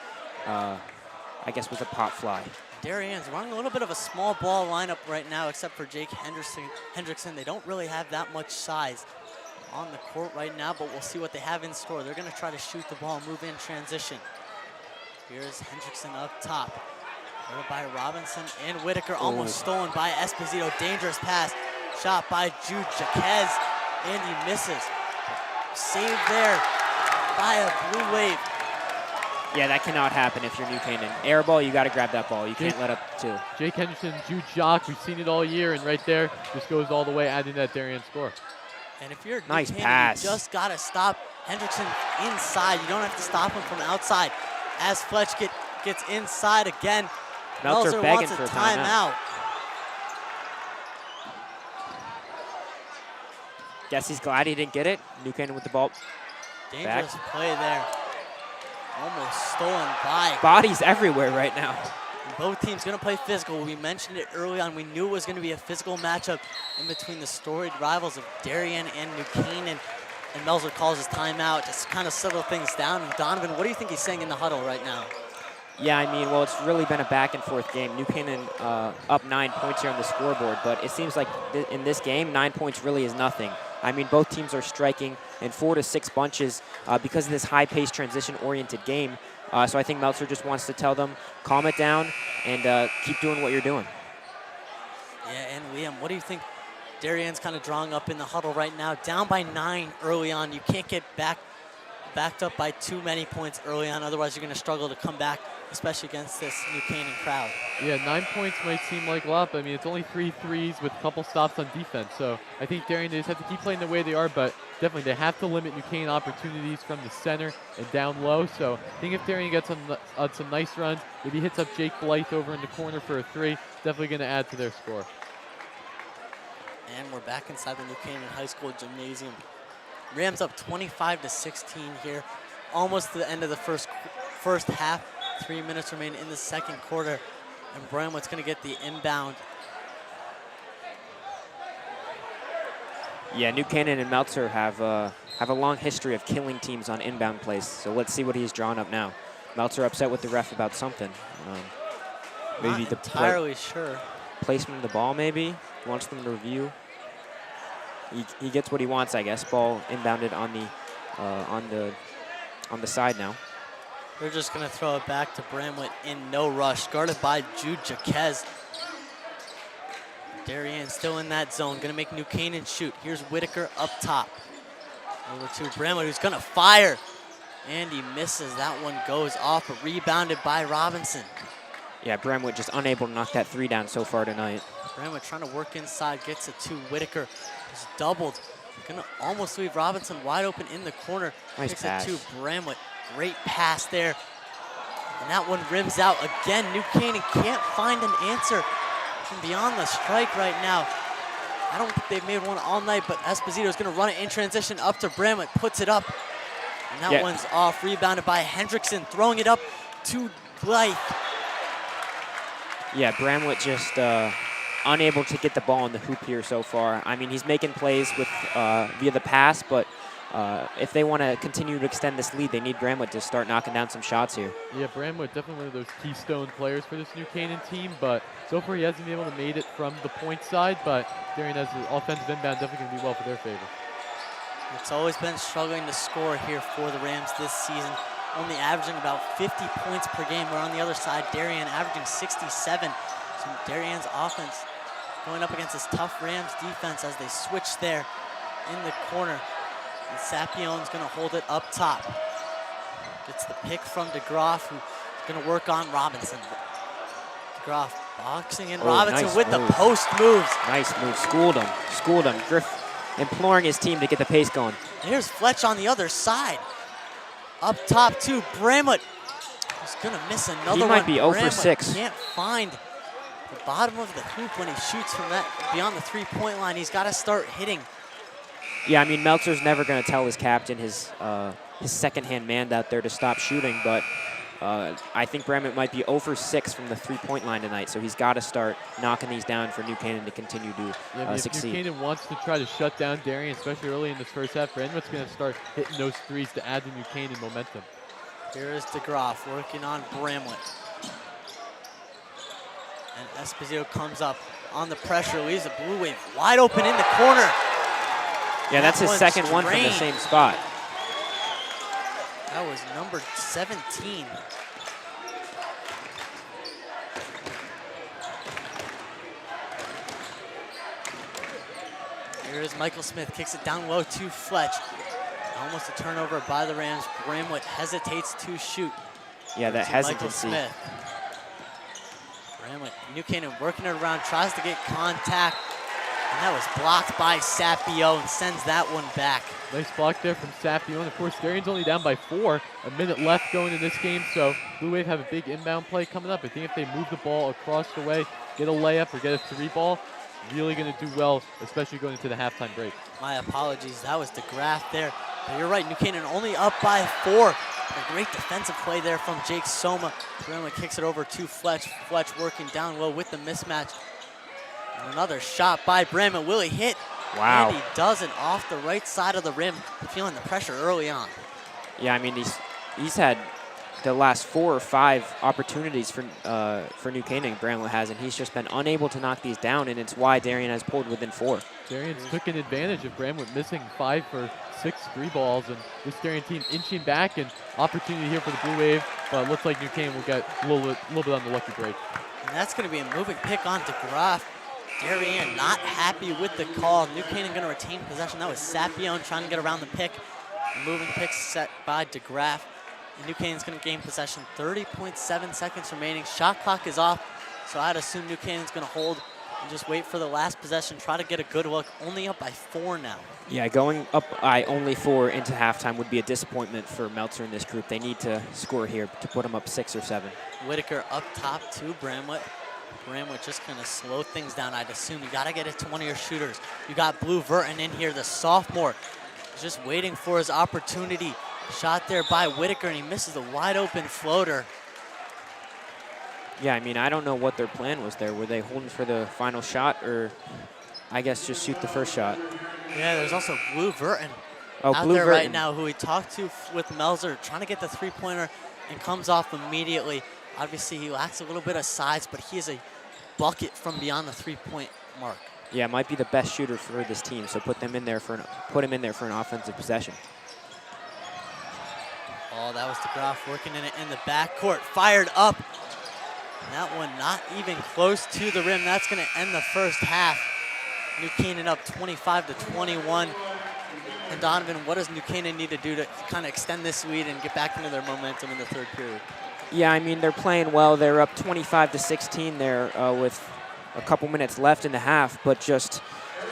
I guess was a pop fly. Darien's running a little bit of a small ball lineup right now, except for Jake Hendrickson. They don't really have that much size on the court right now, but we'll see what they have in store. They're going to try to shoot the ball, move in transition. Here's Hendrickson up top. Over by Robinson and Whitaker, almost stolen by Esposito. Dangerous pass, shot by Jude Jaquez, and he misses. Saved there by a Blue Wave. Yeah, that cannot happen if you're New Canaan. Air ball, you got to grab that ball. You can't let up two. Jake Henderson, Jude Jock, we've seen it all year, and right there, just goes all the way, adding that Darien score. And if you're nice New Canaan, pass, you just got to stop Hendrickson inside. You don't have to stop him from outside. As Fletch gets inside again, Meltzer begging wants for a timeout. Guess he's glad he didn't get it. New Canaan with the ball. Dangerous play there. Almost stolen by. Bodies everywhere right now. Both teams going to play physical. We mentioned it early on. We knew it was going to be a physical matchup in between the storied rivals of Darien and New Canaan. And Meltzer calls his timeout to kind of settle things down. And Donovan, what do you think he's saying in the huddle right now? Yeah, I mean, well, it's really been a back-and-forth game. New Canaan up 9 points here on the scoreboard, but it seems like in this game, 9 points really is nothing. I mean, both teams are striking in 4 to 6 bunches because of this high-paced, transition-oriented game. So I think Meltzer just wants to tell them, calm it down and keep doing what you're doing. Yeah, and Liam, what do you think? Darien's kind of drawing up in the huddle right now, down by 9 early on. You can't get backed up by too many points early on, otherwise you're going to struggle to come back, especially against this New Canaan crowd. Yeah, 9 points might seem like a lot, but I mean, it's only 3 threes with a couple stops on defense. So I think Darien, they just have to keep playing the way they are, but definitely they have to limit New Canaan opportunities from the center and down low. So I think if Darien gets on some nice runs, maybe hits up Jake Blythe over in the corner for a 3, definitely going to add to their score. And we're back inside the New Canaan High School gymnasium. Rams up 25-16 here, almost to the end of the first half. 3 minutes remain in the second quarter, and Bramlett's going to get the inbound. Yeah, New Canaan and Meltzer have a long history of killing teams on inbound plays. So let's see what he's drawn up now. Meltzer upset with the ref about something. Maybe Not entirely sure. Placement of the ball, maybe. He wants them to review. He gets what he wants, I guess. Ball inbounded on the side now. They're just going to throw it back to Bramlett in no rush, guarded by Jude Jaquez. Darien still in that zone, going to make New Canaan shoot. Here's Whitaker up top. Over to Bramlett, who's going to fire. And he misses. That one goes off, but rebounded by Robinson. Yeah, Bramlett just unable to knock that 3 down so far tonight. Bramlett trying to work inside, gets it to Whitaker. He's doubled. Gonna almost leave Robinson wide open in the corner. Nice Takes pass. it to Bramlett. Great pass there. And that one rims out again. New Canaan can't find an answer from beyond the strike right now. I don't think they've made one all night, but Esposito's going to run it in transition up to Bramlett, puts it up. And that one's off, rebounded by Hendrickson, throwing it up to Blythe. Yeah, Bramlett just unable to get the ball in the hoop here so far. I mean, he's making plays with via the pass, but if they want to continue to extend this lead, they need Bramlett to start knocking down some shots here. Yeah, Bramlett definitely one of those keystone players for this New Canaan team, but so far he hasn't been able to make it from the point side, but Darien has the offensive inbound definitely going to be well for their favor. It's always been struggling to score here for the Rams this season, only averaging about 50 points per game. We're on the other side, Darien averaging 67. So Darien's offense going up against this tough Rams defense as they switch there in the corner. And Sapion's going to hold it up top. Gets the pick from DeGroff, who's going to work on Robinson. DeGroff boxing in Robinson nice with move. the post moves. Nice move, schooled him. Griff imploring his team to get the pace going. Here's Fletch on the other side. Up top to Bramlett. He's going to miss another one. He might be 0 for Bramlett 6. Can't find the bottom of the hoop when he shoots from that beyond the three-point line. He's got to start hitting. Yeah, I mean, Meltzer's never going to tell his captain, his second-hand man out there to stop shooting, but I think Bramlett might be 0 for 6 from the three-point line tonight, so he's got to start knocking these down for New Canaan to continue to succeed. If New Canaan wants to try to shut down Darien, especially early in this first half, Bramlett's going to start hitting those threes to add the New Canaan momentum. Here is DeGroff working on Bramlett. And Esposito comes up on the pressure, leaves a Blue Wave wide open in the corner. Yeah, that's his second one from the same spot. That was number 17. Here is Michael Smith, kicks it down low to Fletch. Almost a turnover by the Rams. Bramlett hesitates to shoot. Yeah, that hesitancy. Michael Smith. Bramlett, New Canaan working it around, tries to get contact. And that was blocked by Sapio and sends that one back. Nice block there from Sapio. And of course, Darien's only down by 4. A minute left going in this game, so Blue Wave have a big inbound play coming up. I think if they move the ball across the way, get a layup or get a 3-ball, really going to do well, especially going into the halftime break. My apologies, that was DeGraff there. But you're right, New Canaan only up by 4. A great defensive play there from Jake Soma. Bramlett kicks it over to Fletch. Fletch working down low with the mismatch. And another shot by Bramlett. Will he hit? Wow. And he doesn't, off the right side of the rim. Feeling the pressure early on. Yeah, I mean, he's had the last 4 or 5 opportunities for New Canaan, Bramlett has, and he's just been unable to knock these down, and it's why Darien has pulled within 4. Darien's took an advantage of Bramlett missing 5 for 6 3-balls, and this Darien team inching back, and opportunity here for the Blue Wave, but it looks like New Canaan will get a little bit on the lucky break. And that's going to be a moving pick on DeGraff. Darien not happy with the call. New Canaan going to retain possession. That was Sapione trying to get around the pick. Moving pick set by DeGraff. And New Canaan's going to gain possession. 30.7 seconds remaining. Shot clock is off, so I'd assume New Canaan's going to hold and just wait for the last possession. Try to get a good look. Only up by 4 now. Yeah, going up by only 4 into halftime would be a disappointment for Meltzer and this group. They need to score here to put them up 6 or 7. Whitaker up top to Bramlett. Bramlett just going to slow things down, I'd assume. You got to get it to one of your shooters. You got Blue Verton in here, the sophomore. He's just waiting for his opportunity. Shot there by Whitaker, and he misses a wide open floater. Yeah, I mean, I don't know what their plan was there. Were they holding for the final shot, or I guess just shoot the first shot? Yeah, there's also Blue Verton out there right now, who we talked to with Melzer, trying to get the three-pointer, and comes off immediately. Obviously, he lacks a little bit of size, but he is a bucket from beyond the three-point mark. Yeah, might be the best shooter for this team, so put him in there for an offensive possession. Oh, that was DeGraff working in it in the backcourt. Fired up. And that one not even close to the rim. That's going to end the first half. New Canaan up 25-21. And Donovan, what does New Canaan need to do to kind of extend this lead and get back into their momentum in the third period? Yeah, I mean, they're playing well. They're up 25-16 there with a couple minutes left in the half, but just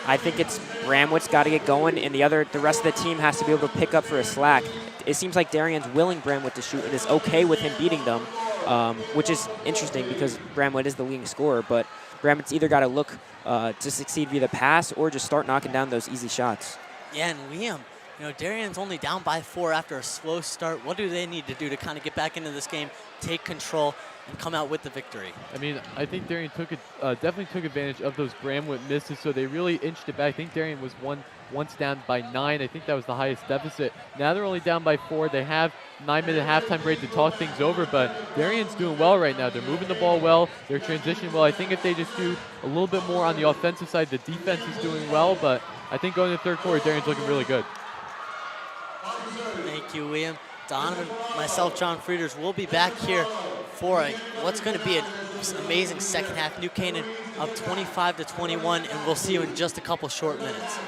I think it's Bramlett's got to get going, and the rest of the team has to be able to pick up for a slack. It seems like Darien's willing Bramlett to shoot and is okay with him beating them, which is interesting because Bramlett is the leading scorer, but Bramlett's either got to look to succeed via the pass or just start knocking down those easy shots. Yeah, and Liam, Darien's only down by 4 after a slow start. What do they need to do to kind of get back into this game, take control, and come out with the victory? I mean, I think Darien definitely took advantage of those Bramwood misses, so they really inched it back. I think Darien was once down by 9. I think that was the highest deficit. Now they're only down by 4. They have 9-minute halftime break to talk things over, but Darien's doing well right now. They're moving the ball well. They're transitioning well. I think if they just do a little bit more on the offensive side, the defense is doing well, but I think going to the third quarter, Darien's looking really good. Thank you, Liam. Donovan, myself, John Frieders, will be back here for what's going to be an amazing second half. New Canaan up 25-21, and we'll see you in just a couple short minutes.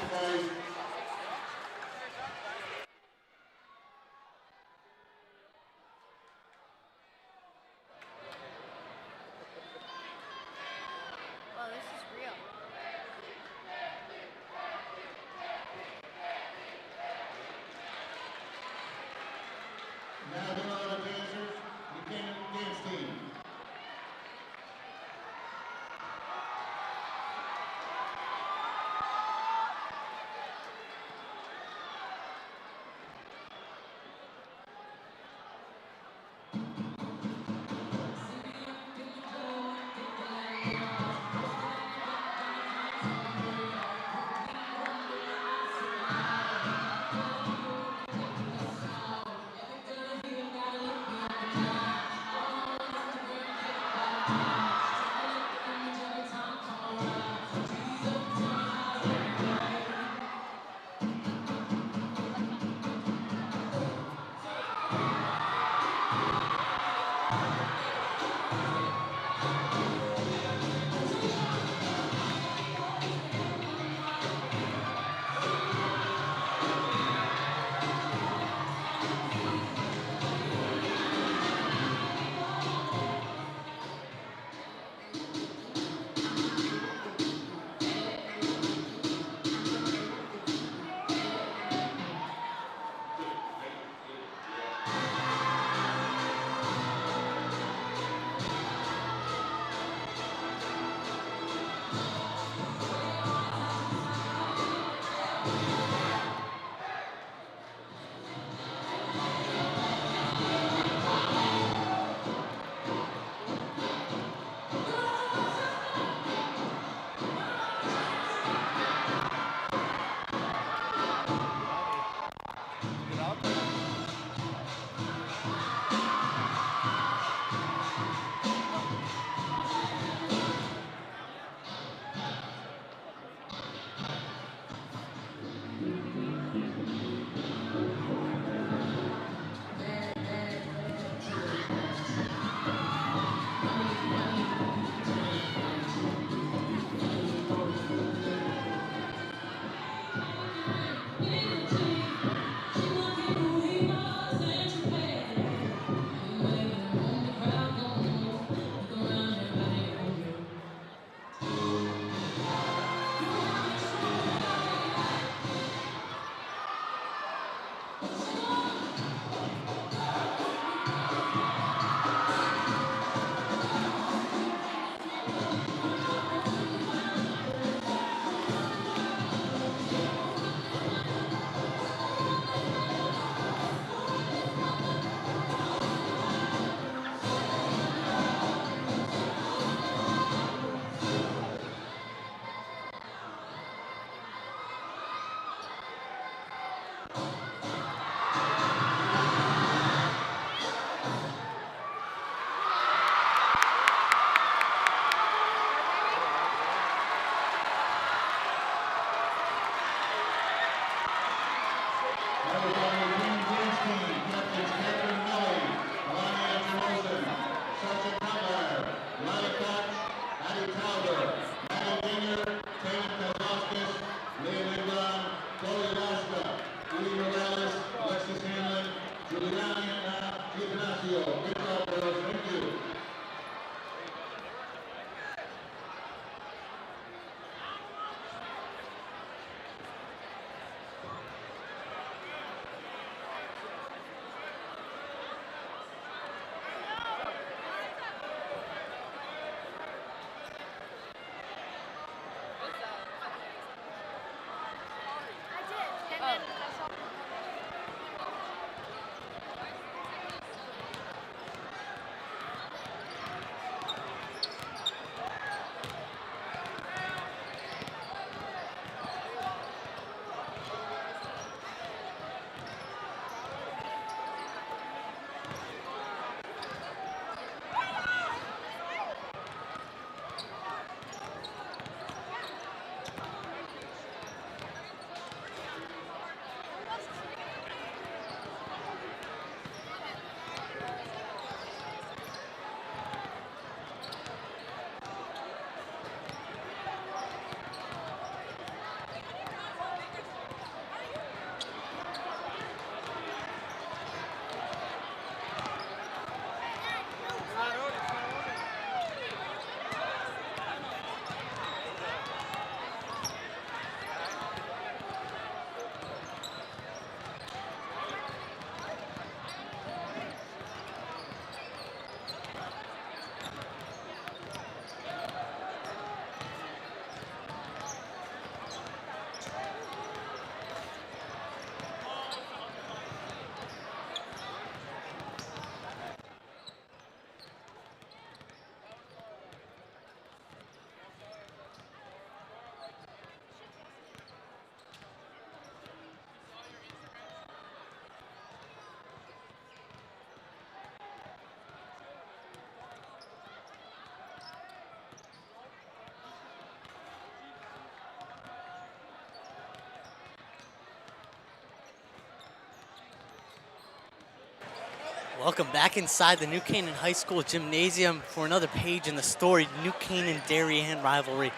Welcome back inside the New Canaan High School Gymnasium for another page in the storied New Canaan-Darien rivalry.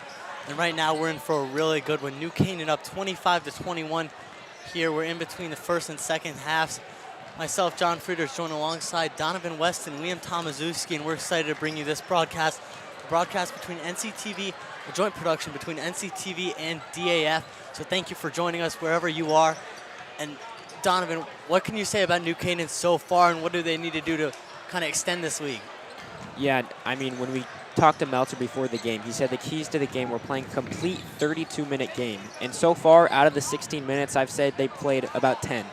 And right now we're in for a really good one. New Canaan up 25-21 here. We're in between the first and second halves. Myself, John Frieders, joined alongside Donovan West and Liam Tomaszewski, and we're excited to bring you this broadcast. A broadcast between NCTV, a joint production between NCTV and DAF. So thank you for joining us wherever you are. And Donovan, what can you say about New Canaan so far, and what do they need to do to kind of extend this league? Yeah, I mean, when we talked to Meltzer before the game, he said the keys to the game were playing a complete 32-minute game. And so far, out of the 16 minutes, I've said they played about 10.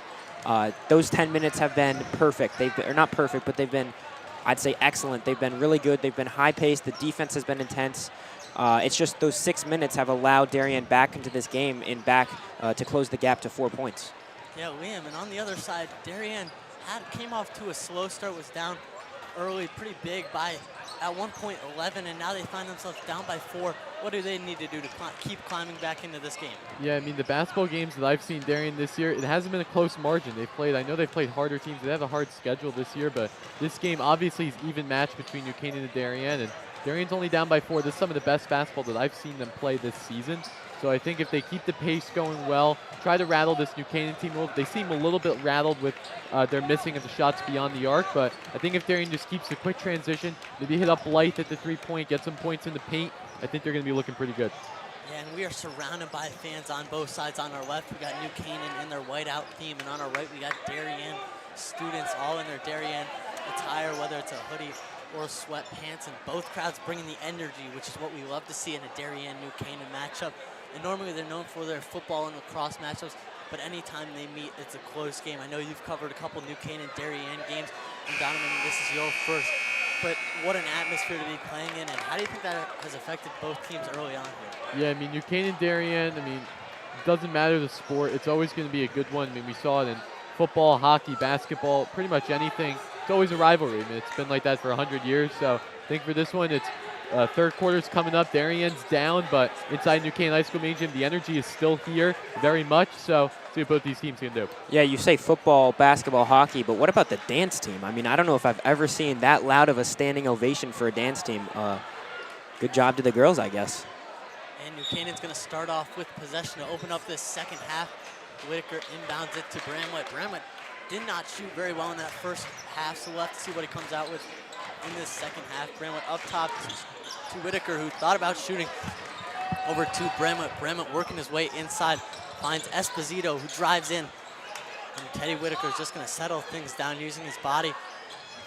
Those 10 minutes have been perfect. Or not perfect, but they've been, I'd say, excellent. They've been really good. They've been high-paced. The defense has been intense. It's just those 6 minutes have allowed Darien back into this game and back to close the gap to 4 points. Yeah, Liam, and on the other side, Darien came off to a slow start, was down early, pretty big by, at one point, 11, and now they find themselves down by 4. What do they need to do to keep climbing back into this game? Yeah, I mean, the basketball games that I've seen Darien this year, it hasn't been a close margin. I know they've played harder teams. They have a hard schedule this year, but this game obviously is even match between New Canaan and Darien, and Darien's only down by 4. This is some of the best basketball that I've seen them play this season. So I think if they keep the pace going well, try to rattle this New Canaan team a little, they seem a little bit rattled with their missing of the shots beyond the arc, but I think if Darien just keeps a quick transition, maybe hit up light at the 3-point, get some points in the paint, I think they're going to be looking pretty good. Yeah, and we are surrounded by fans on both sides. On our left, we got New Canaan in their whiteout theme, and on our right, we got Darien students all in their Darien attire, whether it's a hoodie or sweatpants, and both crowds bringing the energy, which is what we love to see in a Darien-New Canaan matchup. And normally they're known for their football and lacrosse matchups, but anytime they meet, it's a close game. I know you've covered a couple New Canaan-Darien games, and Donovan, this is your first. But what an atmosphere to be playing in, and how do you think that has affected both teams early on here? Yeah, I mean, New Canaan-Darien, I mean, it doesn't matter the sport. It's always going to be a good one. I mean, we saw it in football, hockey, basketball, pretty much anything. It's always a rivalry. I mean, it's been like that for 100 years. So I think for this one, it's third quarter's coming up. Darien's down, but inside New Canaan High School main gym, the energy is still here very much. So see what both these teams can do. Yeah, you say football, basketball, hockey, but what about the dance team? I mean, I don't know if I've ever seen that loud of a standing ovation for a dance team. Good job to the girls, I guess. And New Canaan's going to start off with possession to open up this second half. Whitaker inbounds it to Bramlett. Bramlett did not shoot very well in that first half, so we'll have to see what he comes out with in this second half. Bramlett up top to Whitaker, who thought about shooting, over to Bramlett. Bramlett working his way inside, finds Esposito, who drives in. And Teddy Whitaker is just going to settle things down using his body.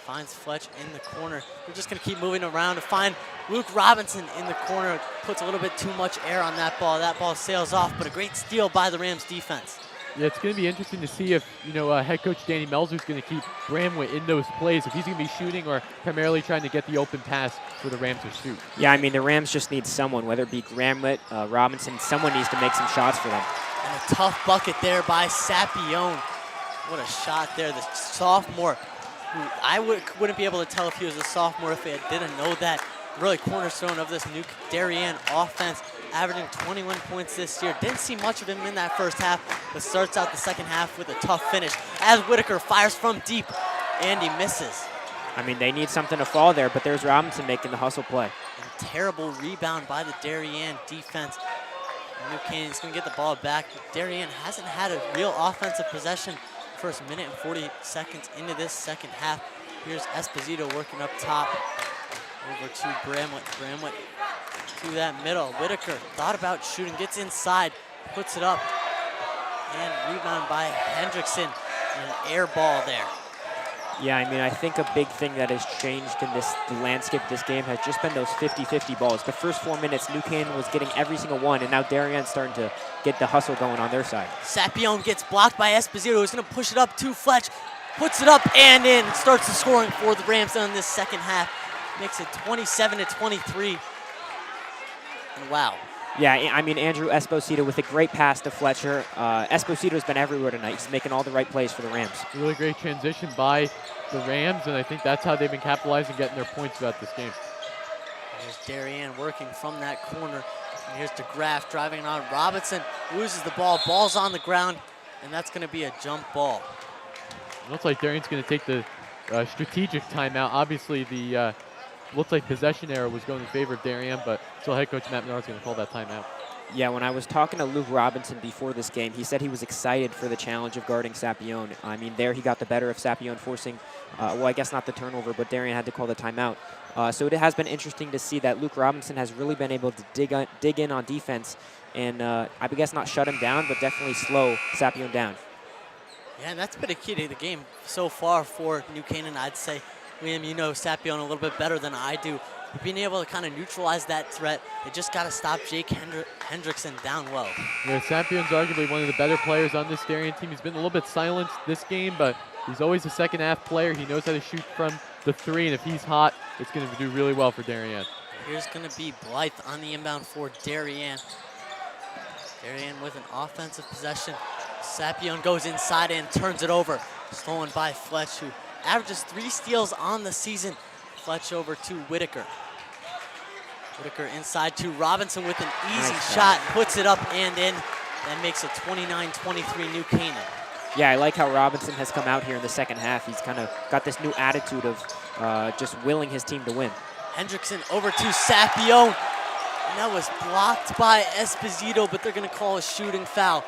Finds Fletch in the corner. We're just going to keep moving around to find Luke Robinson in the corner. Puts a little bit too much air on that ball. That ball sails off, but a great steal by the Rams defense. Yeah, it's going to be interesting to see if, head coach Danny Melzer is going to keep Bramlett in those plays, if he's going to be shooting or primarily trying to get the open pass for the Rams to shoot. Yeah, I mean, the Rams just need someone, whether it be Bramlett, Robinson, someone needs to make some shots for them. And a tough bucket there by Sapione. What a shot there. The sophomore, who I wouldn't be able to tell if he was a sophomore if I didn't know that. Really cornerstone of this new Darien offense, averaging 21 points this year. Didn't see much of him in that first half, but starts out the second half with a tough finish as Whitaker fires from deep, and he misses. I mean, they need something to fall there, but there's Robinson making the hustle play. And terrible rebound by the Darien defense. New Canaan's going to get the ball back. Darien hasn't had a real offensive possession first minute and 40 seconds into this second half. Here's Esposito working up top. Over to Bramlett. Bramlett to that middle. Whitaker thought about shooting, gets inside, puts it up, and rebound by Hendrickson. And an air ball there. Yeah, I mean, I think a big thing that has changed in the landscape of this game has just been those 50-50 balls. The first 4 minutes, New Canaan was getting every single one, and now Darien's starting to get the hustle going on their side. Sapione gets blocked by Esposito, who's going to push it up to Fletch, puts it up and in, starts the scoring for the Rams in this second half. Makes it 27-23. And wow. Yeah, I mean, Andrew Esposito with a great pass to Fletcher. Esposito's been everywhere tonight. He's making all the right plays for the Rams. Really great transition by the Rams, and I think that's how they've been capitalizing, getting their points throughout this game. There's Darien working from that corner. And here's DeGraff driving on. Robinson loses the ball. Ball's on the ground, and that's going to be a jump ball. It looks like Darien's going to take the strategic timeout. Obviously, the looks like possession error was going in favor of Darien, but still head coach Matt Menard's going to call that timeout. Yeah, when I was talking to Luke Robinson before this game, he said he was excited for the challenge of guarding Sapione. I mean, there he got the better of Sapione, forcing, well, I guess not the turnover, but Darien had to call the timeout. So it has been interesting to see that Luke Robinson has really been able to dig in on defense and I guess not shut him down, but definitely slow Sapione down. Yeah, and that's been a key to the game so far for New Canaan, I'd say. William, you know Sapione a little bit better than I do. Being able to kind of neutralize that threat, they just got to stop Jake Hendrickson down low. Yeah, Sapione's arguably one of the better players on this Darien team. He's been a little bit silenced this game, but he's always a second half player. He knows how to shoot from the three, and if he's hot, it's going to do really well for Darien. Here's going to be Blythe on the inbound for Darien. Darien with an offensive possession. Sapione goes inside and turns it over. Stolen by Fletch, who averages 3 steals on the season. Fletch over to Whitaker. Whitaker inside to Robinson with an easy shot. Puts it up and in. That makes it 29-23 New Canaan. Yeah, I like how Robinson has come out here in the second half. He's kind of got this new attitude of just willing his team to win. Hendrickson over to Sapione. And that was blocked by Esposito, but they're going to call a shooting foul.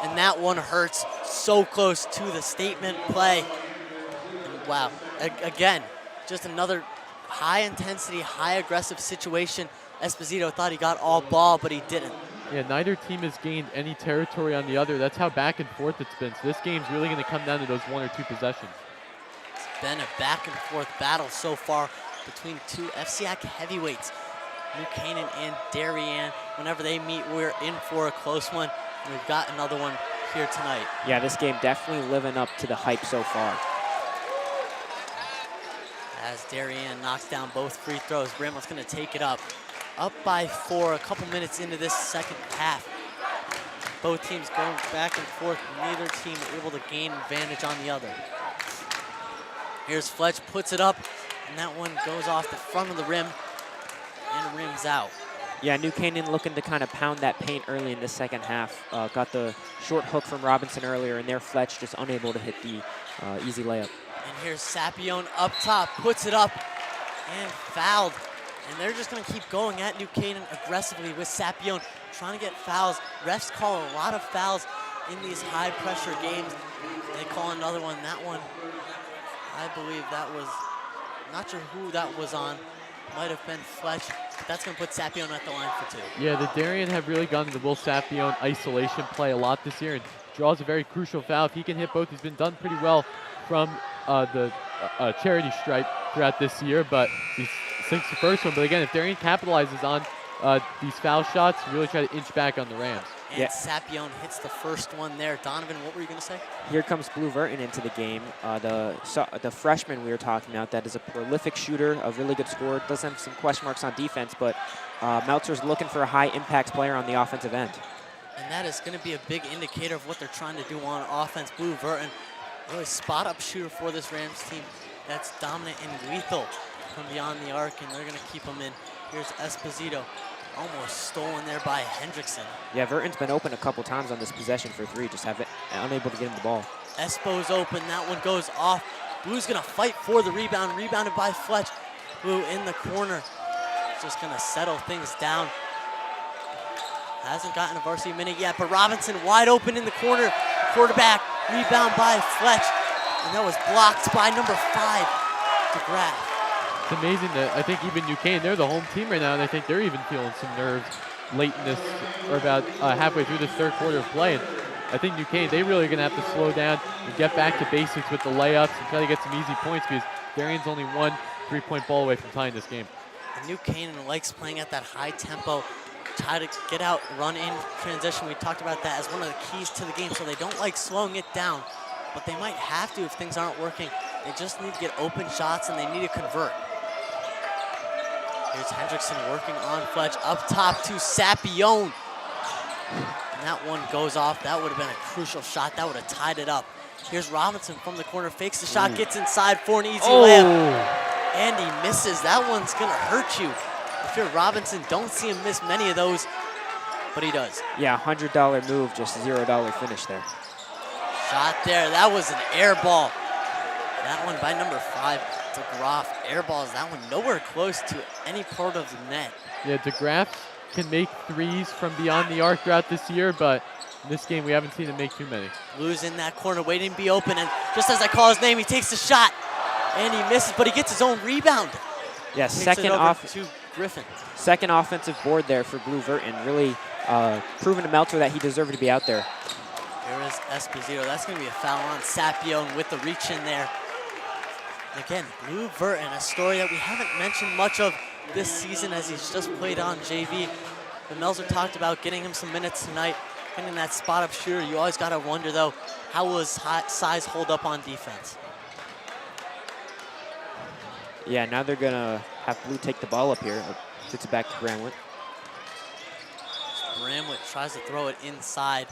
And that one hurts. So close to the statement play. And wow, again, just another high-intensity, high-aggressive situation. Esposito thought he got all ball, but he didn't. Yeah, neither team has gained any territory on the other. That's how back and forth it's been. So this game's really going to come down to those 1 or 2 possessions. It's been a back-and-forth battle so far between 2 FCAC heavyweights. New Canaan and Darien. Whenever they meet, we're in for a close one. And we've got another one here tonight. Yeah, this game definitely living up to the hype so far. As Darien knocks down both free throws, Bramlett's going to take it up. Up by 4, a couple minutes into this second half. Both teams going back and forth, neither team able to gain advantage on the other. Here's Fletch, puts it up, and that one goes off the front of the rim and rims out. Yeah, New Canaan looking to kind of pound that paint early in the second half. Got the short hook from Robinson earlier, and there Fletch just unable to hit the easy layup. And here's Sapione up top, puts it up, and fouled. And they're just going to keep going at New Canaan aggressively with Sapione, trying to get fouls. Refs call a lot of fouls in these high-pressure games. They call another one. That one, I believe that was, not sure who that was on. Might have been Fletch. But that's going to put Sapione at the line for 2. Yeah, the Darien have really gone to the Will Sapione isolation play a lot this year and draws a very crucial foul. If he can hit both, he's been done pretty well from the charity stripe throughout this year, but he sinks the first one. But again, if Darien capitalizes on these foul shots, really try to inch back on the Rams. And Sapione hits the first one there. Donovan, what were you going to say? Here comes Blue Verton into the game. The freshman we were talking about that is a prolific shooter, a really good scorer. Does have some question marks on defense, but Meltzer's looking for a high-impact player on the offensive end. And that is going to be a big indicator of what they're trying to do on offense. Blue Verton, really spot-up shooter for this Rams team. That's dominant and lethal from beyond the arc, and they're going to keep him in. Here's Esposito, almost stolen there by Hendrickson. Yeah, Verton's been open a couple times on this possession for 3, just unable to get him the ball. Espo's open, that one goes off. Blue's going to fight for the rebound, rebounded by Fletch. Blue in the corner, just going to settle things down. Hasn't gotten a varsity minute yet, but Robinson wide open in the corner. Quarterback, rebound by Fletch, and that was blocked by number 5, DeGraff. It's amazing that I think even New Canaan, they're the home team right now, and I think they're even feeling some nerves late in this, or about halfway through this third quarter of play. And I think New Canaan, they really are going to have to slow down and get back to basics with the layups and try to get some easy points, because Darien's only 1 3-point ball away from tying this game. And New Canaan likes playing at that high tempo, try to get out, run in transition. We talked about that as one of the keys to the game, so they don't like slowing it down, but they might have to if things aren't working. They just need to get open shots, and they need to convert. Here's Hendrickson working on Fletch, up top to Sapione. And that one goes off. That would have been a crucial shot. That would have tied it up. Here's Robinson from the corner, fakes the shot, gets inside for an easy layup. And he misses. That one's going to hurt you. If you're Robinson, don't see him miss many of those, but he does. Yeah, $100 move, just $0 finish there. Shot there. That was an air ball. That one by number 5, DeGraff airballs that one nowhere close to any part of the net. Yeah, DeGraff can make threes from beyond the arc throughout this year, but in this game we haven't seen him make too many. Blue's in that corner waiting to be open, and just as I call his name, he takes the shot, and he misses, but he gets his own rebound. Yeah, second to Griffin. Second offensive board there for Blue Verton, really proving to Meltzer that he deserved to be out there. Here is Esposito. That's going to be a foul on Sapione with the reach in there. And again, Blue Verton, a story that we haven't mentioned much of this season as he's just played on JV. But Meltzer talked about getting him some minutes tonight, getting that spot-up shooter. You always got to wonder, though, how will his size hold up on defense? Yeah, now they're going to have Blue take the ball up here. Gets it back to Bramlett. Bramlett tries to throw it inside.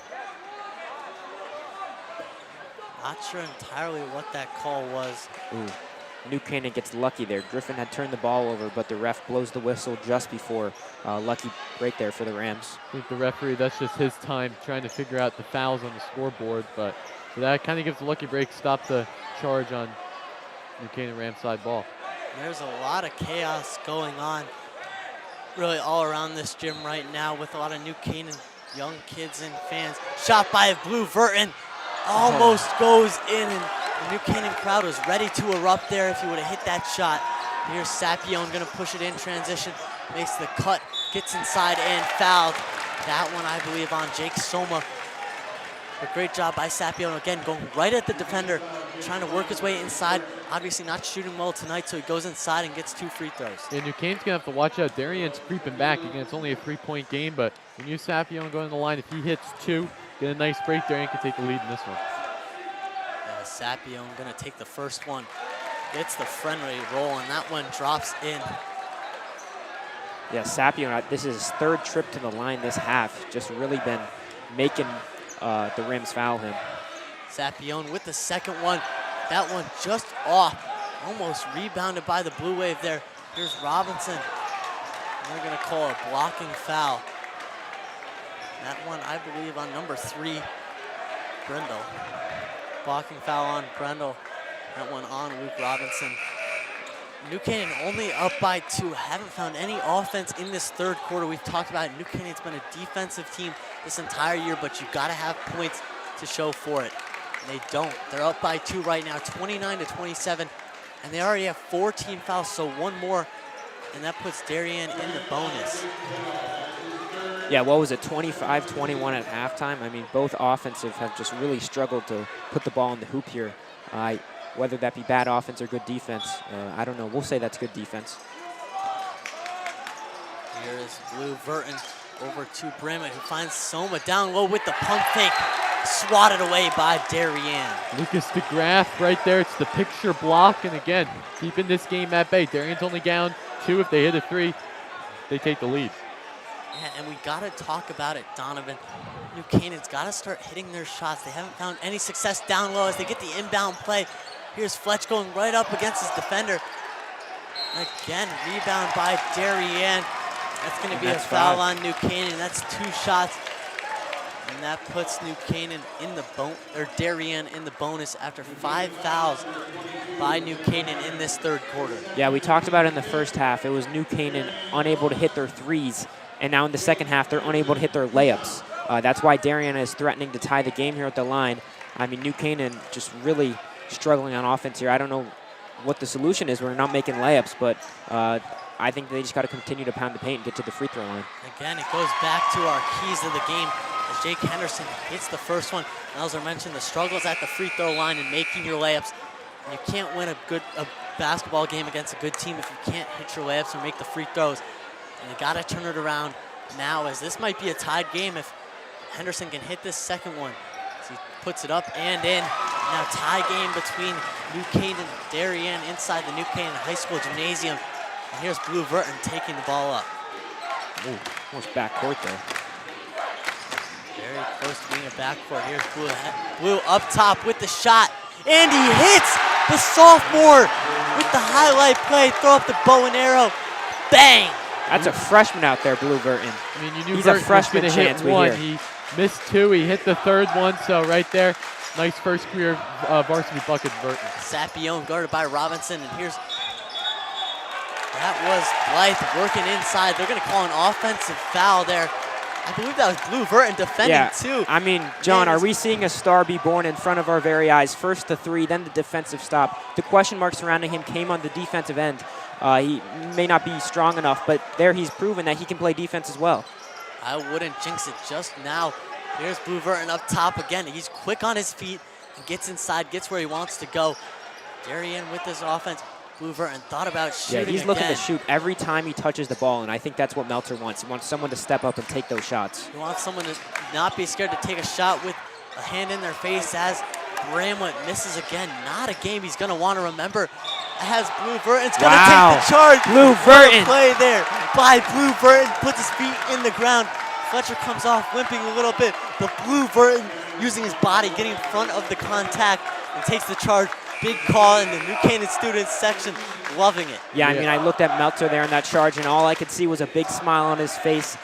Not sure entirely what that call was. Ooh. New Canaan gets lucky there. Griffin had turned the ball over, but the ref blows the whistle just before lucky break there for the Rams. I think the referee, that's just his time trying to figure out the fouls on the scoreboard, but that kind of gives the lucky break, stop the charge on New Canaan Rams side ball. There's a lot of chaos going on really all around this gym right now with a lot of New Canaan young kids and fans. Shot by Blue Verton. Almost goes in, and the New Canaan crowd was ready to erupt there if he would have hit that shot. Here's Sapione going to push it in transition, makes the cut, gets inside and fouled. That one, I believe, on Jake Soma. A great job by Sapione, again, going right at the defender, trying to work his way inside. Obviously not shooting well tonight, so he goes inside and gets 2 free throws. Yeah, New Canaan's going to have to watch out. Darien's creeping back. Again, it's only a 3-point game, but when you Sapione going to the line, if he hits 2, get a nice break, Darien can take the lead in this one. Sapione going to take the first one. Gets the friendly roll, and that one drops in. Yeah, Sapione, this is his 3rd trip to the line this half. Just really been making the Rams foul him. Sapione with the second one. That one just off. Almost rebounded by the Blue Wave there. Here's Robinson. They're going to call a blocking foul. That one, I believe, on number 3, Brindle. Blocking foul on Brendel. That one on Luke Robinson. New Canaan only up by 2. Haven't found any offense in this 3rd quarter. We've talked about it. New Canaan's been a defensive team this entire year, but you got to have points to show for it. And they don't. They're up by 2 right now, 29-27, and they already have 4 team fouls, so 1 more, and that puts Darien in the bonus. Yeah, what was it, 25-21 at halftime? I mean, both offensive have just really struggled to put the ball in the hoop here. Whether that be bad offense or good defense, I don't know. We'll say that's good defense. Here is Blue Verton over to Bramlett, who finds Soma down low with the pump fake. Swatted away by Darien. Lucas DeGraff right there. It's the picture block, and again, keeping this game at bay. Darien's only down 2. If they hit a 3, they take the lead. Yeah, and we got to talk about it, Donovan. New Canaan's got to start hitting their shots. They haven't found any success down low as they get the inbound play. Here's Fletch going right up against his defender. Again, rebound by Darien. That's going to be a foul on New Canaan. That's 2 shots. And that puts New Canaan in the Darien in the bonus after 5 fouls by New Canaan in this 3rd quarter. Yeah, we talked about it in the first half. It was New Canaan unable to hit their threes. And now in the second half, they're unable to hit their layups. That's why Darien is threatening to tie the game here at the line. I mean, New Canaan just really struggling on offense here. I don't know what the solution is. We're not making layups, but I think they just got to continue to pound the paint and get to the free throw line. Again, it goes back to our keys of the game as Jake Henderson hits the first one. Melzer mentioned the struggles at the free throw line and making your layups. And you can't win a basketball game against a good team if you can't hit your layups or make the free throws. And you got to turn it around now, as this might be a tied game if Henderson can hit this second one. So he puts it up and in. Now tie game between New Canaan and Darien inside the New Canaan High School Gymnasium. And here's Blue Verton taking the ball up. Ooh, almost backcourt there. Very close to being a backcourt. Here's Blue up top with the shot. And he hits the sophomore with the highlight play. Throw up the bow and arrow. Bang! That's a freshman out there, Blue Verton. I mean, you knew he's Verton a freshman was gonna chance. hit 1. He missed 2. He hit the 3rd one. So right there, Nice first career varsity bucket, Burton. Sapione guarded by Robinson, and that was Blythe working inside. They're going to call an offensive foul there. I believe that was Blue Verton defending too. I mean, John, are we seeing a star be born in front of our very eyes? First the three, then the defensive stop. The question mark surrounding him came on the defensive end. He may not be strong enough, but there he's proven that he can play defense as well. I wouldn't jinx it just now. Here's Blue Verton up top again. He's quick on his feet and gets inside, gets where he wants to go. Darien with this offense. Blue Verton thought about shooting Yeah, he's looking again. to shoot every time he touches the ball, and I think that's what Meltzer wants. He wants someone to step up and take those shots. He wants someone to not be scared to take a shot with a hand in their face as Bramlett misses again. Not a game he's going to want to remember, as Blue Verton's going to take the charge. Blue Verton. Play there by Blue Verton, puts his feet in the ground. Fletcher comes off limping a little bit, but Blue Verton using his body, getting in front of the contact, and takes the charge. Big call in the New Canaan students section, loving it. Yeah, I mean, I looked at Meltzer there in that charge, and all I could see was a big smile on his face.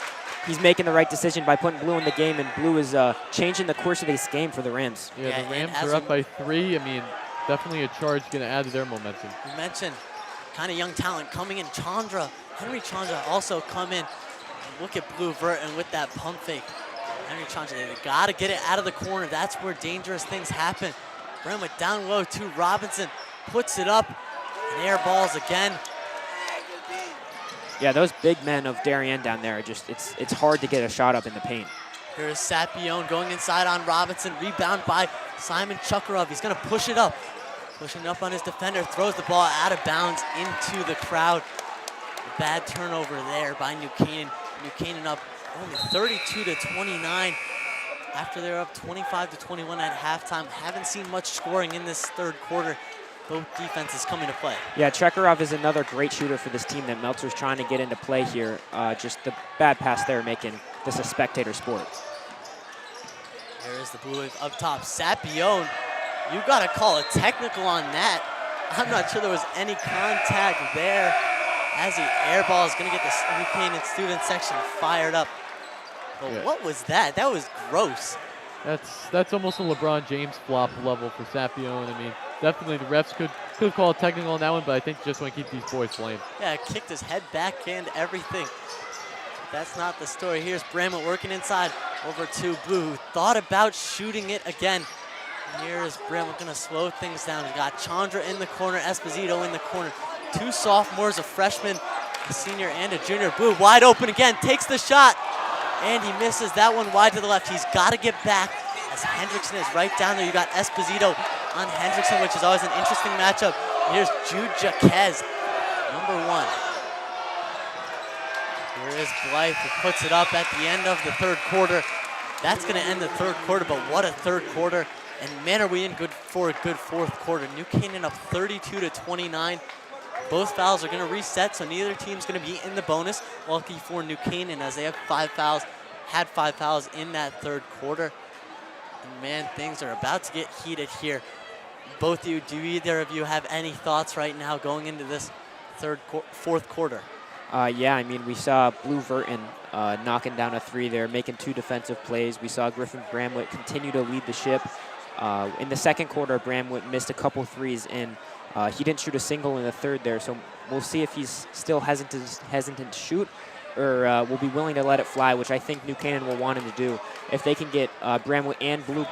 He's making the right decision by putting Blue in the game, and Blue is changing the course of this game for the Rams. Yeah, the Rams are up by 3. I mean, definitely a charge going to add to their momentum. You mentioned kind of young talent coming in. Henry Chandra also come in. Look at Blue Verton with that pump fake. Henry Chandra, they got to get it out of the corner. That's where dangerous things happen. Bramlett down low to Robinson, puts it up, and air balls again. Yeah, those big men of Darien down there, it's hard to get a shot up in the paint. Here's Sapione going inside on Robinson, rebound by Simon Chukarov. He's going to push it up. Pushing up on his defender, throws the ball out of bounds into the crowd. A bad turnover there by New Canaan. New Canaan up only 32-29. After they're up 25-21 at halftime. Haven't seen much scoring in this third quarter. Both defenses coming to play. Yeah, Chekarov is another great shooter for this team that Meltzer's trying to get into play here. Just the bad pass there making this a spectator sport. There is the Blue Wave up top. Sapione, you got to call a technical on that. I'm not sure there was any contact there, as the air ball is going to get the New Canaan student section fired up. But what was that? That was gross. That's almost a LeBron James flop level for Sapione. I mean, definitely the refs could call a technical on that one, but I think just want to keep these boys playing. Yeah, kicked his head backhand, everything. That's not the story. Here's Bramlett working inside over to Blue, who thought about shooting it again. And here is Bramlett going to slow things down. He's got Chandra in the corner, Esposito in the corner. 2 sophomores, a freshman, a senior, and a junior. Blue wide open again, takes the shot. And he misses that one wide to the left. He's got to get back as Hendrickson is right down there. You got Esposito on Hendrickson, which is always an interesting matchup. Here's Jude Jaquez, number 1. Here is Blythe, who puts it up at the end of the third quarter. That's going to end the third quarter, but what a third quarter. And man, are we in good for a good fourth quarter. New Canaan up 32-29. Both fouls are going to reset, so neither team's going to be in the bonus. Lucky for New Canaan, as they have 5 fouls, had 5 fouls in that third quarter. And man, things are about to get heated here. Both of you, do either of you have any thoughts right now going into this fourth quarter? Yeah, I mean, we saw Blue Verton knocking down a 3 there, making 2 defensive plays. We saw Griffin Bramlett continue to lead the ship. In the second quarter, Bramlett missed a couple 3s, and he didn't shoot a single in the third there, so we'll see if he's still hesitant to shoot, or will be willing to let it fly, which I think New Canaan will want him to do. If they can get Bramlett and Blue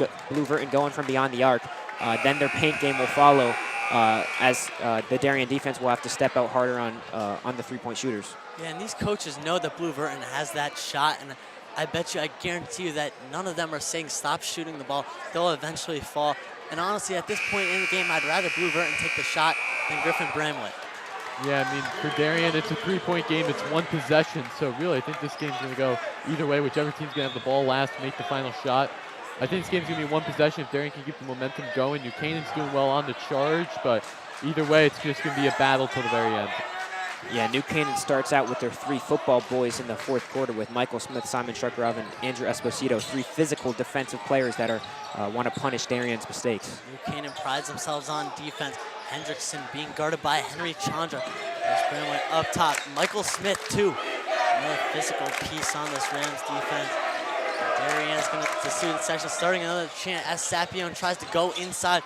Verton going from beyond the arc, then their paint game will follow, as the Darien defense will have to step out harder on the 3-point shooters. Yeah, and these coaches know that Blue Verton has that shot, and I guarantee you that none of them are saying stop shooting the ball. They'll eventually fall. And honestly, at this point in the game, I'd rather Blue Verton take the shot than Griffin Bramlett. Yeah, I mean, for Darien, it's a 3-point game. It's 1 possession. So really, I think this game's going to go either way. Whichever team's going to have the ball last, make the final shot. I think this game's going to be 1 possession. If Darien can keep the momentum going, New Canaan's doing well on the charge. But either way, it's just going to be a battle till the very end. Yeah, New Canaan starts out with their 3 football boys in the fourth quarter with Michael Smith, Simon Chukarov, and Andrew Esposito, 3 physical defensive players that want to punish Darien's mistakes. New Canaan prides themselves on defense. Hendrickson being guarded by Henry Chandra. There's Bramlett up top. Michael Smith, too. Another physical piece on this Rams defense. Darien's going to the student section starting another chant as Sapione tries to go inside,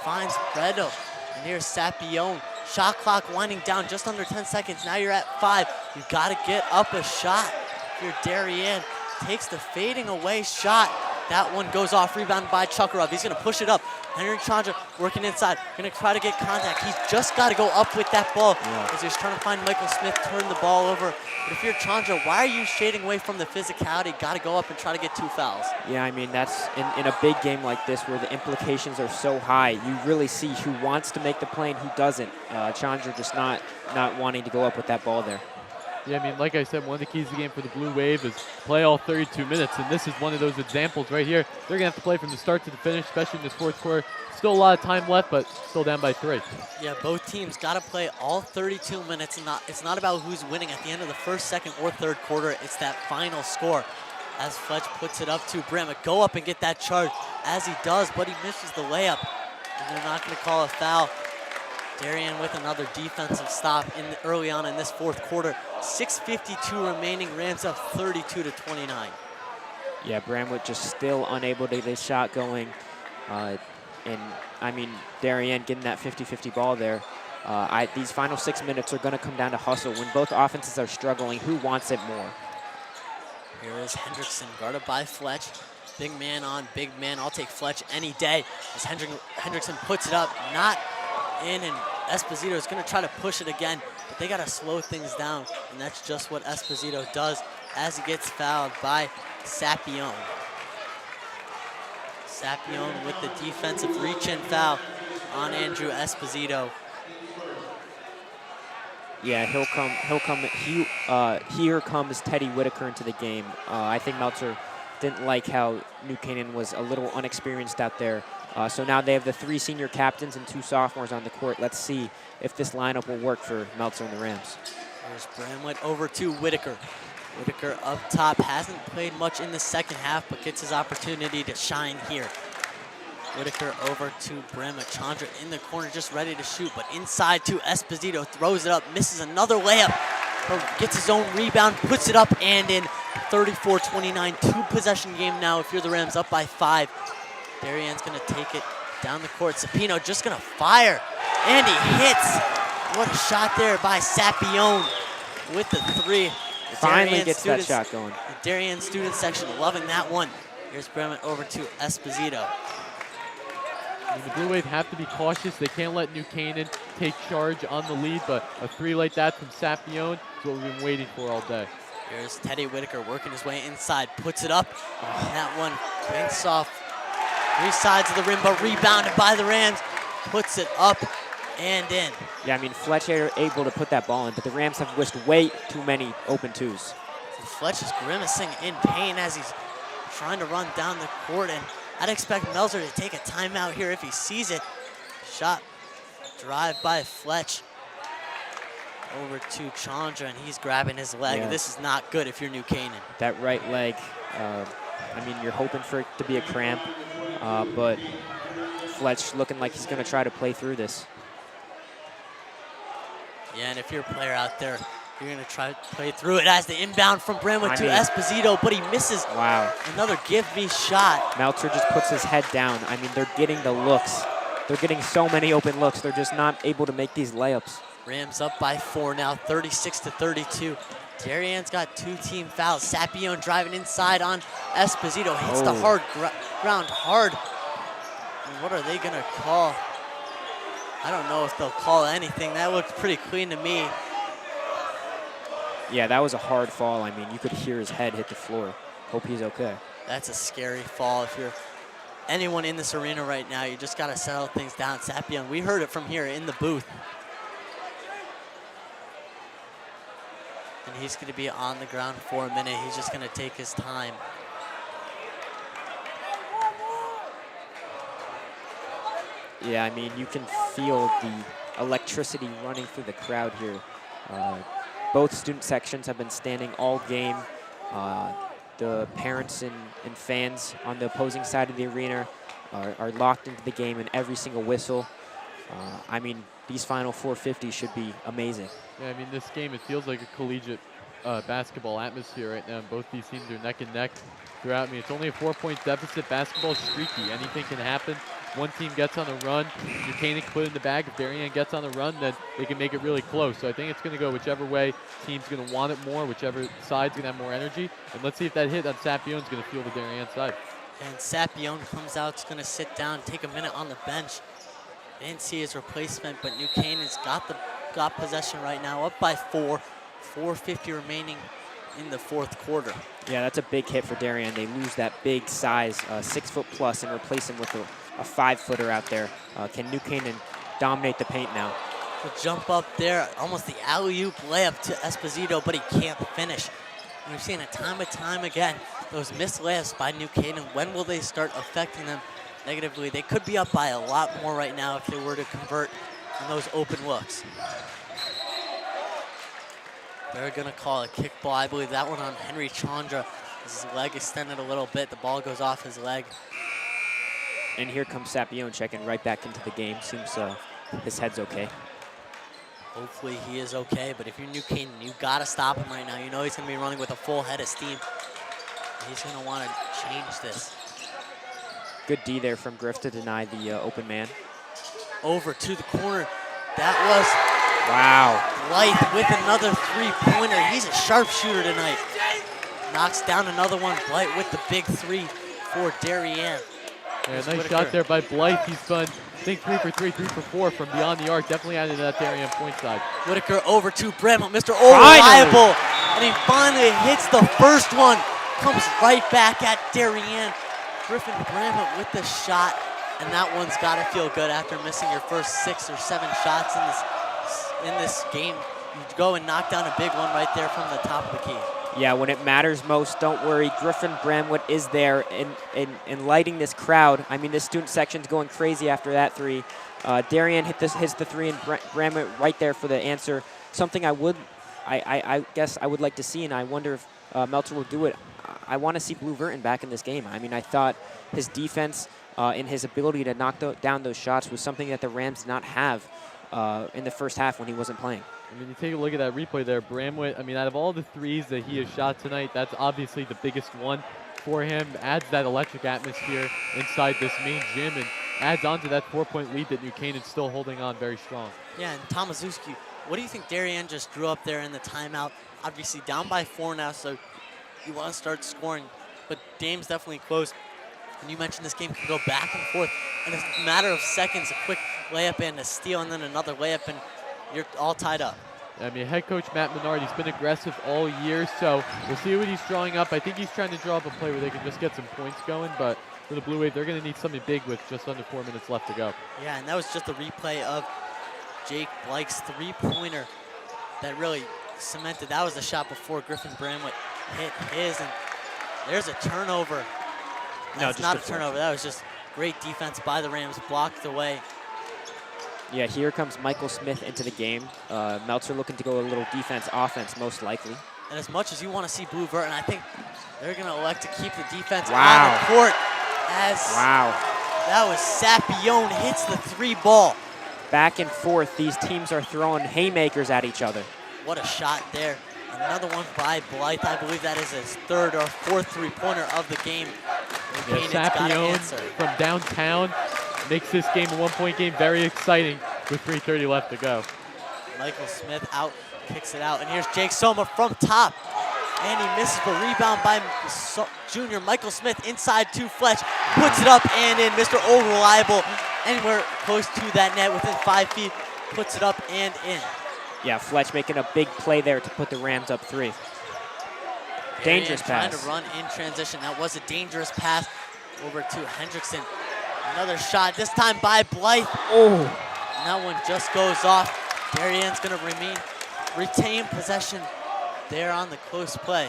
finds Bredo. And here's Sapione. Shot clock winding down just under 10 seconds. Now you're at 5. You got to get up a shot. Here Darien takes the fading away shot. That one goes off, rebounded by Chukarov. He's going to push it up. Henry Chandra working inside, going to try to get contact. He's just got to go up with that ball as he's trying to find Michael Smith, turn the ball over. But if you're Chandra, why are you shading away from the physicality? Got to go up and try to get 2 fouls. Yeah, I mean, that's in a big game like this where the implications are so high, you really see who wants to make the play and who doesn't. Chandra just not wanting to go up with that ball there. Yeah, I mean, like I said, one of the keys to the game for the Blue Wave is play all 32 minutes, and this is one of those examples right here. They're going to have to play from the start to the finish, especially in this fourth quarter. Still a lot of time left, but still down by 3. Yeah, both teams got to play all 32 minutes. And it's not about who's winning at the end of the first, second, or third quarter. It's that final score. As Fletch puts it up to Bramlett. Go up and get that charge, as he does, but he misses the layup. And they're not going to call a foul. Darien with another defensive stop early on in this fourth quarter. 6:52 remaining. Rams up 32-29. Yeah, Bramlett just still unable to get his shot going. And, I mean, Darien getting that 50-50 ball there. These final 6 minutes are going to come down to hustle. When both offenses are struggling, who wants it more? Here is Hendrickson, guarded by Fletch. Big man on big man. I'll take Fletch any day. As Hendrickson puts it up, not in, and Esposito is going to try to push it again, but they got to slow things down, and that's just what Esposito does as he gets fouled by Sapione. Sapione with the defensive reach-in foul on Andrew Esposito. Yeah, here comes Teddy Whitaker into the game. I think Meltzer didn't like how New Canaan was a little unexperienced out there. So now they have the 3 senior captains and 2 sophomores on the court. Let's see if this lineup will work for Meltzer and the Rams. There's Bramlett over to Whitaker. Whitaker up top, hasn't played much in the second half, but gets his opportunity to shine here. Whitaker over to Bramlett. Chandra in the corner, just ready to shoot, but inside to Esposito, throws it up, misses another layup. Gets his own rebound, puts it up and in. 34-29, 2-possession game now if you're the Rams, up by 5. Darien's gonna take it down the court. Sapino just gonna fire, and he hits. What a shot there by Sapione with the 3. The Finally Darien gets that shot going. The Darien student section loving that one. Here's Bramlett over to Esposito. The Blue Wave have to be cautious. They can't let New Canaan take charge on the lead, but a 3 like that from Sapione is what we've been waiting for all day. Here's Teddy Whitaker working his way inside, puts it up. That one banks off 3 sides of the rim, but rebounded by the Rams. Puts it up and in. Yeah, I mean, Fletch able to put that ball in, but the Rams have whisked way too many open 2s. Fletch is grimacing in pain as he's trying to run down the court, and I'd expect Meltzer to take a timeout here if he sees it. Shot drive by Fletch over to Chandra, and he's grabbing his leg. Yeah. This is not good if you're New Canaan. That right leg, I mean, you're hoping for it to be a cramp, but Fletch looking like he's going to try to play through this. Yeah, and if you're a player out there, you're going to try to play through it as the inbound from Bramlett to Esposito, but he misses. Wow. Another give-me shot. Meltzer just puts his head down. I mean, they're getting the looks. They're getting so many open looks. They're just not able to make these layups. Rams up by 4 now, 36-32. Darien's got 2 team fouls. Sapione driving inside on Esposito. Hits the hard ground hard. And what are they going to call? I don't know if they'll call anything. That looked pretty clean to me. Yeah, that was a hard fall. I mean, you could hear his head hit the floor. Hope he's okay. That's a scary fall. If you're anyone in this arena right now, you just got to settle things down. Sapione, we heard it from here in the booth. And he's going to be on the ground for a minute. He's just going to take his time. Yeah, I mean, you can feel the electricity running through the crowd here. Both student sections have been standing all game. The parents and fans on the opposing side of the arena are locked into the game in every single whistle. I mean, these final 450 should be amazing. Yeah, I mean, this game, it feels like a collegiate basketball atmosphere right now. Both these teams are neck and neck. throughout. I mean, it's only a 4-point deficit. Basketball is streaky. Anything can happen. One team gets on the run, New Canaan can put it in the bag. If Darien gets on the run, then they can make it really close. So I think it's going to go whichever way team's going to want it more, whichever side's going to have more energy. And let's see if that hit on Sapion's going to fuel the Darien side. And Sapion comes out, is going to sit down, take a minute on the bench. Didn't see his replacement, but New Canaan's got possession right now, up by 4. 4:50 remaining in the fourth quarter. Yeah, that's a big hit for Darien. They lose that big size, 6 foot plus, and replace him with a 5-footer out there. Can New Canaan dominate the paint now? The jump up there, almost the alley-oop layup to Esposito, but he can't finish. And we've seen it time and time again. Those missed layups by New Canaan, when will they start affecting them negatively? They could be up by a lot more right now if they were to convert on those open looks. They're going to call a kickball. I believe that one on Henry Chandra. His leg extended a little bit. The ball goes off his leg. And here comes Sapion checking right back into the game. Seems his head's okay. Hopefully he is okay, but if you're New Canaan, you got to stop him right now. You know he's going to be running with a full head of steam. He's going to want to change this. Good D there from Griff to deny the open man. Over to the corner. That was wow. Blythe with another 3-pointer. He's a sharpshooter tonight. Knocks down another one. Blythe with the big 3 for Darien. Yeah, nice shot there by Blythe. He's done, I think, 3 for 3, 3 for 4 from beyond the arc. Definitely added to that Darien point side. Whitaker over to Bramwell. Mr. Reliable. And he finally hits the first one. Comes right back at Darien. Griffin Bramwell with the shot. And that one's got to feel good after missing your first 6 or 7 shots in this game. You go and knock down a big one right there from the top of the key. Yeah, when it matters most, don't worry. Griffin Bramwood is there in lighting this crowd. I mean, this student section's going crazy after that 3. Darien hits the 3, and Bramwood right there for the answer. Something I guess I would like to see, and I wonder if Meltzer will do it. I want to see Blue Verton back in this game. I mean, I thought his defense and his ability to knock down those shots was something that the Rams did not have in the first half when he wasn't playing. I mean, you take a look at that replay there, Bramwit, I mean, out of all the 3s that he has shot tonight, that's obviously the biggest one for him. Adds that electric atmosphere inside this main gym and adds on to that 4-point lead that New Canaan's still holding on very strong. Yeah, and Tomaszewski, what do you think Darien just drew up there in the timeout? Obviously down by 4 now, so you want to start scoring, but game's definitely close. And you mentioned this game can go back and forth in a matter of seconds, a quick layup and a steal and then another layup, and you're all tied up. I mean, head coach Matt Menard, he's been aggressive all year, so we'll see what he's drawing up. I think he's trying to draw up a play where they can just get some points going, but for the Blue Wave, they're going to need something big with just under 4 minutes left to go. Yeah, and that was just a replay of Jake Blake's 3-pointer that really cemented. That was the shot before Griffin Bramwit hit his, and there's a turnover. That's not a turnover. That was just great defense by the Rams, blocked away. Yeah, here comes Michael Smith into the game. Meltzer looking to go a little defense-offense, most likely. And as much as you want to see Blue Verton, I think they're going to elect to keep the defense on wow. the court. As wow. That was Sapion hits the 3 ball. Back and forth, these teams are throwing haymakers at each other. What a shot there. Another one by Blythe. I believe that is his 3rd or 4th 3-pointer of the game. Yeah, Sapion from downtown makes this game a 1-point game very exciting with 3:30 left to go. Michael Smith out, kicks it out. And here's Jake Soma from top. And he misses, but rebound by junior Michael Smith inside to Fletch. Puts it up and in. Mr. O'Reliable anywhere close to that net within 5 feet. Puts it up and in. Yeah, Fletch making a big play there to put the Rams up 3. Dangerous pass. Trying to run in transition. That was a dangerous pass over to Hendrickson. Another shot, this time by Blythe. Oh. And that one just goes off. Darien's going to retain possession there on the close play.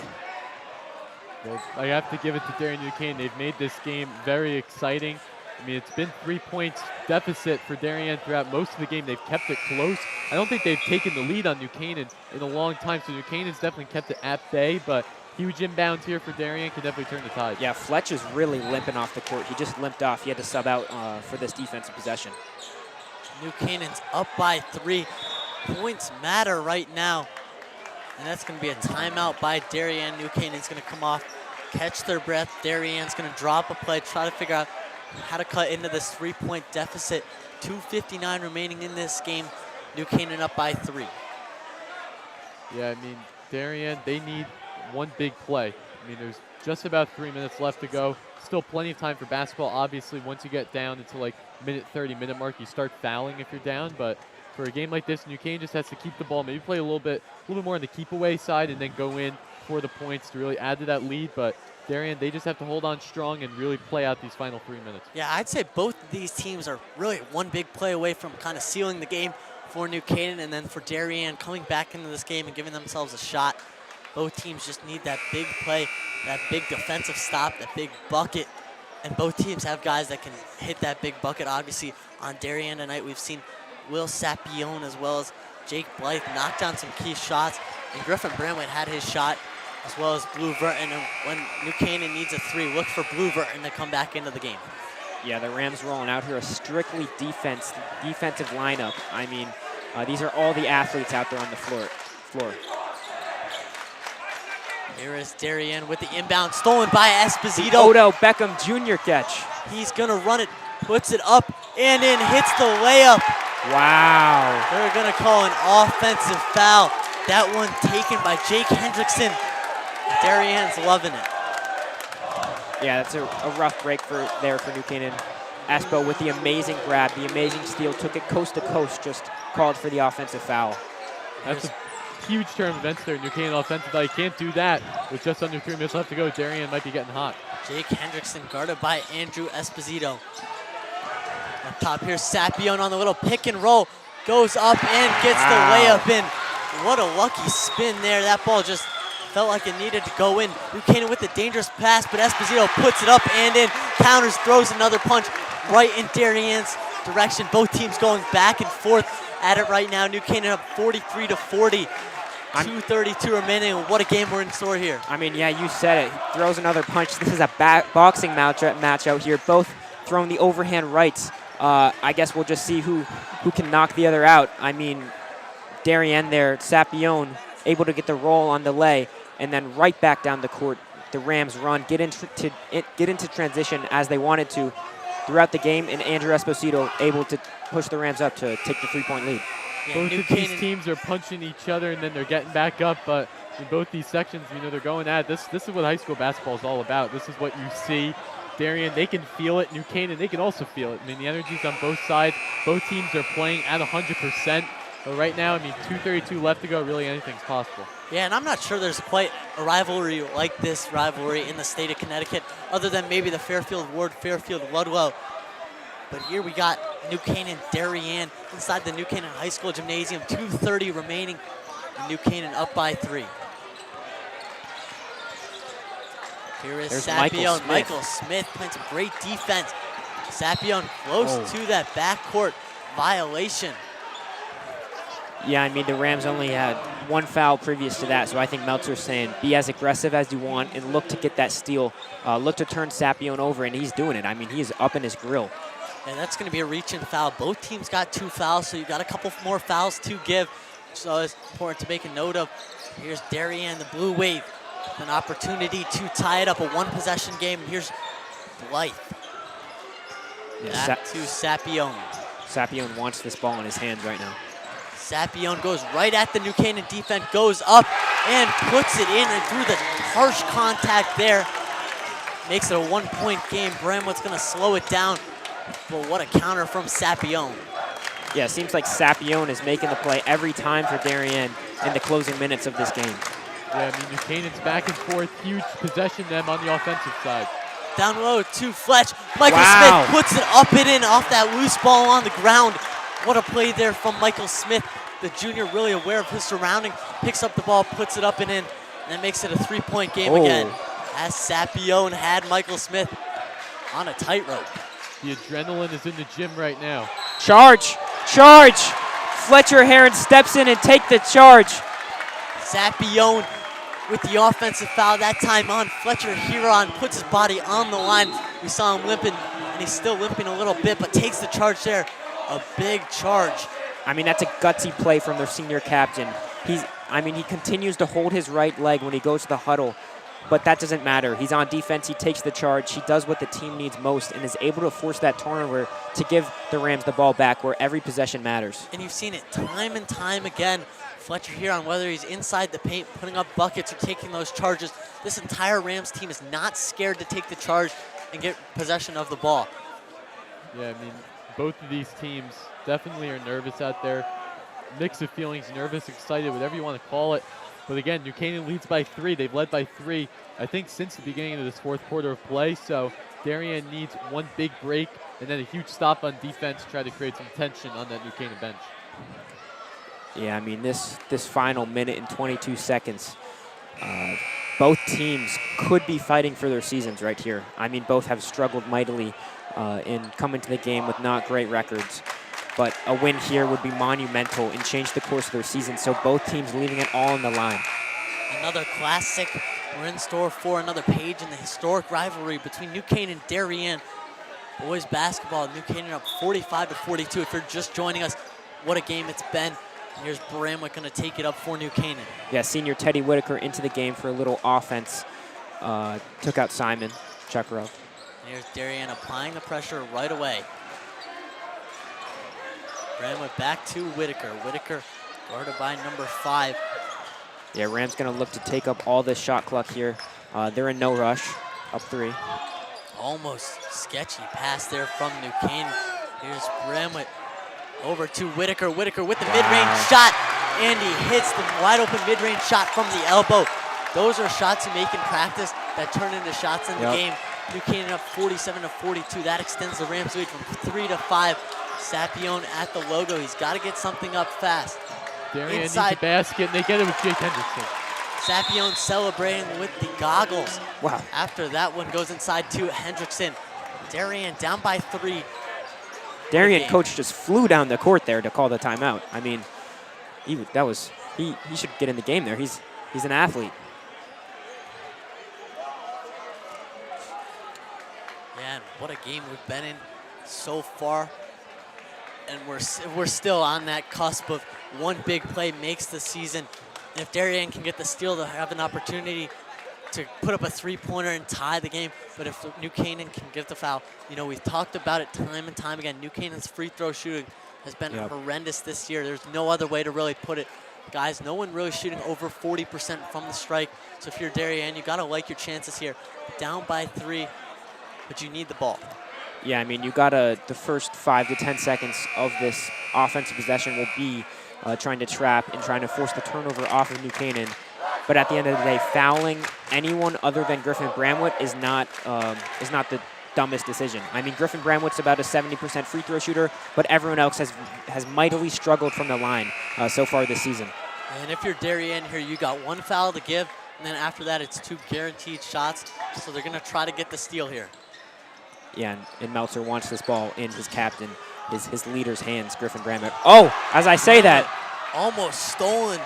Well, I have to give it to Darien New Canaan. They've made this game very exciting. I mean, it's been 3 points deficit for Darien throughout most of the game. They've kept it close. I don't think they've taken the lead on New Canaan in a long time, so New Canaan's definitely kept it at bay, but huge inbounds here for Darien can definitely turn the tide. Yeah, Fletch is really limping off the court. He just limped off. He had to sub out for this defensive possession. New Canaan's up by 3. Points matter right now. And that's going to be a timeout by Darien. New Canaan's going to come off catch their breath. Darien's going to drop a play, try to figure out how to cut into this 3-point deficit. 2:59 remaining in this game. New Canaan up by 3. Yeah, I mean, Darien, they need one big play. I mean, there's just about 3 minutes left to go. Still plenty of time for basketball. Obviously, once you get down into like minute 30-minute mark, you start fouling if you're down. But for a game like this, New Canaan just has to keep the ball, maybe play a little bit more on the keep away side, and then go in for the points to really add to that lead. But Darien, they just have to hold on strong and really play out these final 3 minutes. Yeah, I'd say both of these teams are really one big play away from kind of sealing the game for New Canaan, and then for Darien coming back into this game and giving themselves a shot. Both teams just need that big play, that big defensive stop, that big bucket. And both teams have guys that can hit that big bucket. Obviously, on Darien tonight, we've seen Will Sapione as well as Jake Blythe knock down some key shots. And Griffin Bramway had his shot, as well as Blue Verton. And when New Canaan needs a 3, look for Blue Verton to come back into the game. Yeah, the Rams rolling out here a strictly defensive lineup. I mean, these are all the athletes out there on the floor. Here is Darien with the inbound, stolen by Esposito. The Odell Beckham Jr. catch. He's gonna run it, puts it up and in, hits the layup. Wow. They're gonna call an offensive foul. That one taken by Jake Hendrickson. Darien's loving it. Yeah, that's a rough break for New Canaan. Espo with the amazing grab, the amazing steal, took it coast to coast, just called for the offensive foul. That's a huge turn of events there. New Canaan offensive foul. You can't do that with just under 3 minutes left to go. Darien might be getting hot. Jake Hendrickson guarded by Andrew Esposito. Up top here, Sapione on the little pick and roll. Goes up and gets the layup in. What a lucky spin there. That ball just felt like it needed to go in. New Canaan with the dangerous pass, but Esposito puts it up and in. Counters, throws another punch right in Darien's direction. Both teams going back and forth at it right now. New Canaan up 43-40. 2:32 remaining. What a game we're in store here. I mean, yeah, you said it. He throws another punch. This is a boxing match out here. Both throwing the overhand rights. I guess we'll just see who can knock the other out. I mean, Darien there, Sapione, able to get the roll on the lay, and then right back down the court. The Rams run, get into transition as they wanted to throughout the game, and Andrew Esposito able to push the Rams up to take the 3-point lead. Yeah, both of these teams are punching each other and then they're getting back up, but in both these sections, you know, they're going at it. This is what high school basketball is all about. This is what you see. Darien, they can feel it. New Canaan, they can also feel it. I mean, the energy's on both sides. Both teams are playing at 100%. But right now, I mean, 2:32 left to go. Really, anything's possible. Yeah, and I'm not sure there's quite a rivalry like this rivalry in the state of Connecticut, other than maybe the Fairfield-Ward, Fairfield-Ludlow. But here we got New Canaan, Darien inside the New Canaan High School Gymnasium. 2:30 remaining. New Canaan up by 3. Here is Sapione. Michael Smith playing some great defense. Sapione close to that backcourt violation. Yeah, I mean, the Rams only had one foul previous to that, so I think Meltzer's saying be as aggressive as you want and look to get that steal. Look to turn Sapione over, and he's doing it. I mean, he's up in his grill. And that's going to be a reach and foul. Both teams got 2 fouls, so you've got a couple more fouls to give. So it's important to make a note of. Here's Darien, the Blue Wave, an opportunity to tie it up, a one-possession game. Here's Blythe. Back to Sapione. Sapione wants this ball in his hands right now. Sapione goes right at the New Canaan defense, goes up and puts it in, and through the harsh contact there, makes it a 1-point game. Bramwood's going to slow it down, but what a counter from Sapione. Yeah, it seems like Sapione is making the play every time for Darien in the closing minutes of this game. Yeah, I mean, New Canaan's back and forth, huge possession them on the offensive side. Down low to Fletch. Michael Smith puts it up and in off that loose ball on the ground. What a play there from Michael Smith, the junior, really aware of his surrounding. Picks up the ball, puts it up and in, and then makes it a 3-point game again. As Sapione had Michael Smith on a tightrope. The adrenaline is in the gym right now. Charge! Charge! Fletcher Heron steps in and take the charge. Sapione with the offensive foul, that time on Fletcher Huron, puts his body on the line. We saw him limping, and he's still limping a little bit, but takes the charge there. A big charge. I mean, that's a gutsy play from their senior captain. He continues to hold his right leg when he goes to the huddle. but that doesn't matter. He's on defense. He takes the charge. He does what the team needs most and is able to force that turnover to give the Rams the ball back where every possession matters. And you've seen it time and time again. Fletcher here on whether he's inside the paint, putting up buckets or taking those charges. This entire Rams team is not scared to take the charge and get possession of the ball. Yeah, I mean, both of these teams definitely are nervous out there. Mix of feelings, nervous, excited, whatever you want to call it. But again, New Canaan leads by 3. They've led by 3, I think, since the beginning of this fourth quarter of play. So Darien needs one big break and then a huge stop on defense to try to create some tension on that New Canaan bench. Yeah, I mean, this final minute and 22 seconds, both teams could be fighting for their seasons right here. I mean, both have struggled mightily in coming to the game with not great records. But a win here would be monumental and change the course of their season. So both teams leaving it all on the line. Another classic. We're in store for another page in the historic rivalry between New Canaan and Darien. Boys basketball, New Canaan up 45-42. If you're just joining us, what a game it's been. Here's Bramwick going to take it up for New Canaan. Yeah, senior Teddy Whitaker into the game for a little offense. Took out Simon Chekarov. Here's Darien applying the pressure right away. Bramwick back to Whitaker. Whitaker guarded by number 5. Yeah, Rams going to look to take up all this shot clock here. They're in no rush, up 3. Almost sketchy pass there from New Canaan. Here's Bramwick over to Whitaker. Whitaker with the mid-range shot, and he hits the wide-open mid-range shot from the elbow. Those are shots you make in practice that turn into shots in the game. New Canaan up 47-42. That extends the Rams' lead from 3 to 5. Sapione at the logo. He's got to get something up fast. Darien needs a basket, and they get it with Jake Hendrickson. Sapione celebrating with the goggles. Wow. After that one goes inside to Hendrickson. Darien down by 3. Darien coach just flew down the court there to call the timeout. I mean, he should get in the game there. He's an athlete. Man, what a game we've been in so far. And we're still on that cusp of one big play makes the season. And if Darien can get the steal, they'll have an opportunity to put up a 3-pointer and tie the game. But if New Canaan can get the foul, you know, we've talked about it time and time again. New Canaan's free throw shooting has been horrendous this year. There's no other way to really put it. Guys, no one really shooting over 40% from the strike. So if you're Darien, you got to like your chances here. Down by 3, but you need the ball. Yeah, I mean, you got the first 5 to 10 seconds of this offensive possession will be trying to trap and trying to force the turnover off of New Canaan. But at the end of the day, fouling anyone other than Griffin Bramwick is not the dumbest decision. I mean, Griffin Bramwick's about a 70% free throw shooter, but everyone else has mightily struggled from the line so far this season. And if you're Darien here, you got 1 foul to give, and then after that, it's 2 guaranteed shots. So they're going to try to get the steal here. Yeah, and Meltzer wants this ball in his captain, his leader's hands, Griffin Bramwick. Oh, as I say that. Almost stolen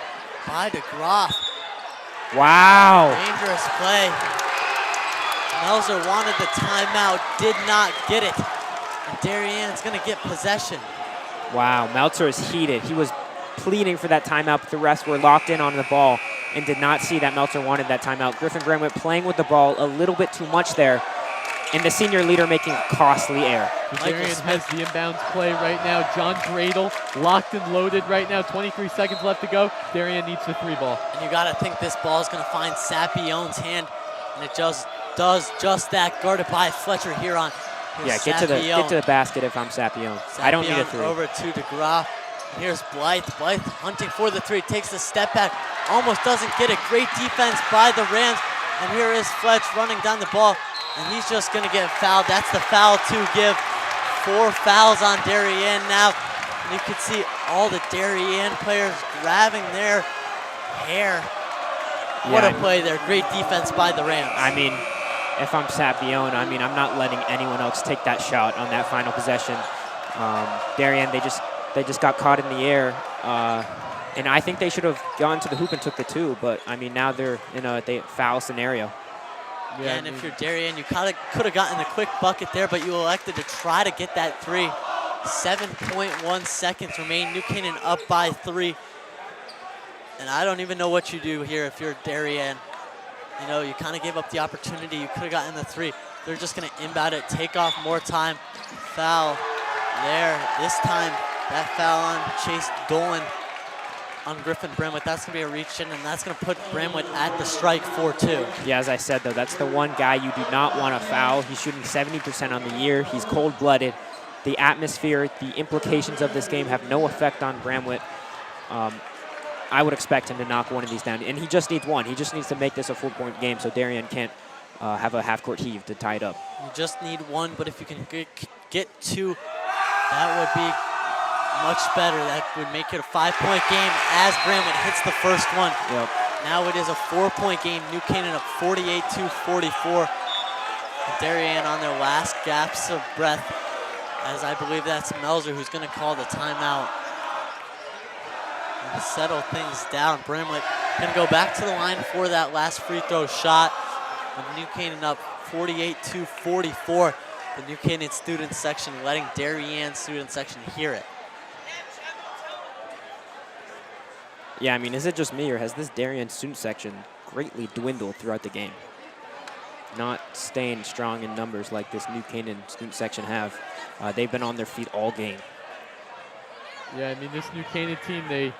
by DeGroff. Wow. Dangerous play. Meltzer wanted the timeout, did not get it. And Darien's going to get possession. Wow, Meltzer is heated. He was pleading for that timeout, but the refs were locked in on the ball and did not see that Meltzer wanted that timeout. Griffin Bramwick playing with the ball a little bit too much there. And the senior leader making costly error. Darien has the inbounds play right now. John Gradle locked and loaded right now. 23 seconds left to go. Darien needs the 3 ball. And you got to think this ball is going to find Sapione's hand. And it just does just that, guarded by Fletcher Huron. Yeah, get to the basket if I'm Sapione. I don't need a 3. Over to DeGroff. Here's Blythe. Blythe hunting for the 3. Takes the step back. Almost doesn't get it. Great defense by the Rams. And here is Fletch running down the ball. And he's just going to get fouled. That's the foul to give. 4 fouls on Darien now. And you can see all the Darien players grabbing their hair. What a play there. Great defense by the Rams. I mean, if I'm Sapione, I mean, I'm not letting anyone else take that shot on that final possession. Darien, they just got caught in the air. And I think they should have gone to the hoop and took the 2. But, I mean, now they're in a foul scenario. Yeah, and if you're Darien, you could have gotten a quick bucket there, but you elected to try to get that 3. 7.1 seconds remain. New Canaan up by 3. And I don't even know what you do here if you're Darien. You know, you kind of gave up the opportunity. You could have gotten the 3. They're just going to inbound it, take off more time. Foul there. This time, that foul on Chase Dolan on Griffin Bramwett. That's going to be a reach in, and that's going to put Bramwett at the strike 4-2. Yeah, as I said, though, that's the one guy you do not want to foul. He's shooting 70% on the year. He's cold-blooded. The atmosphere, the implications of this game have no effect on Bramwett. I would expect him to knock one of these down, and he just needs one. He just needs to make this a 4-point game so Darien can't have a half-court heave to tie it up. You just need one, but if you can get 2, that would be much better. That would make it a 5-point game as Bramwett hits the first one. Yep. Now it is a 4-point game. New Canaan up 48-44. Darien on their last gasps of breath, as I believe that's Melzer who's going to call the timeout. And to settle things down, Bramwett can go back to the line for that last free throw shot. And New Canaan up 48-44. The New Canaan student section letting Darien student section hear it. Yeah, I mean, is it just me, or has this Darien student section greatly dwindled throughout the game? Not staying strong in numbers like this New Canaan student section have. They've been on their feet all game. Yeah, I mean, this New Canaan team, they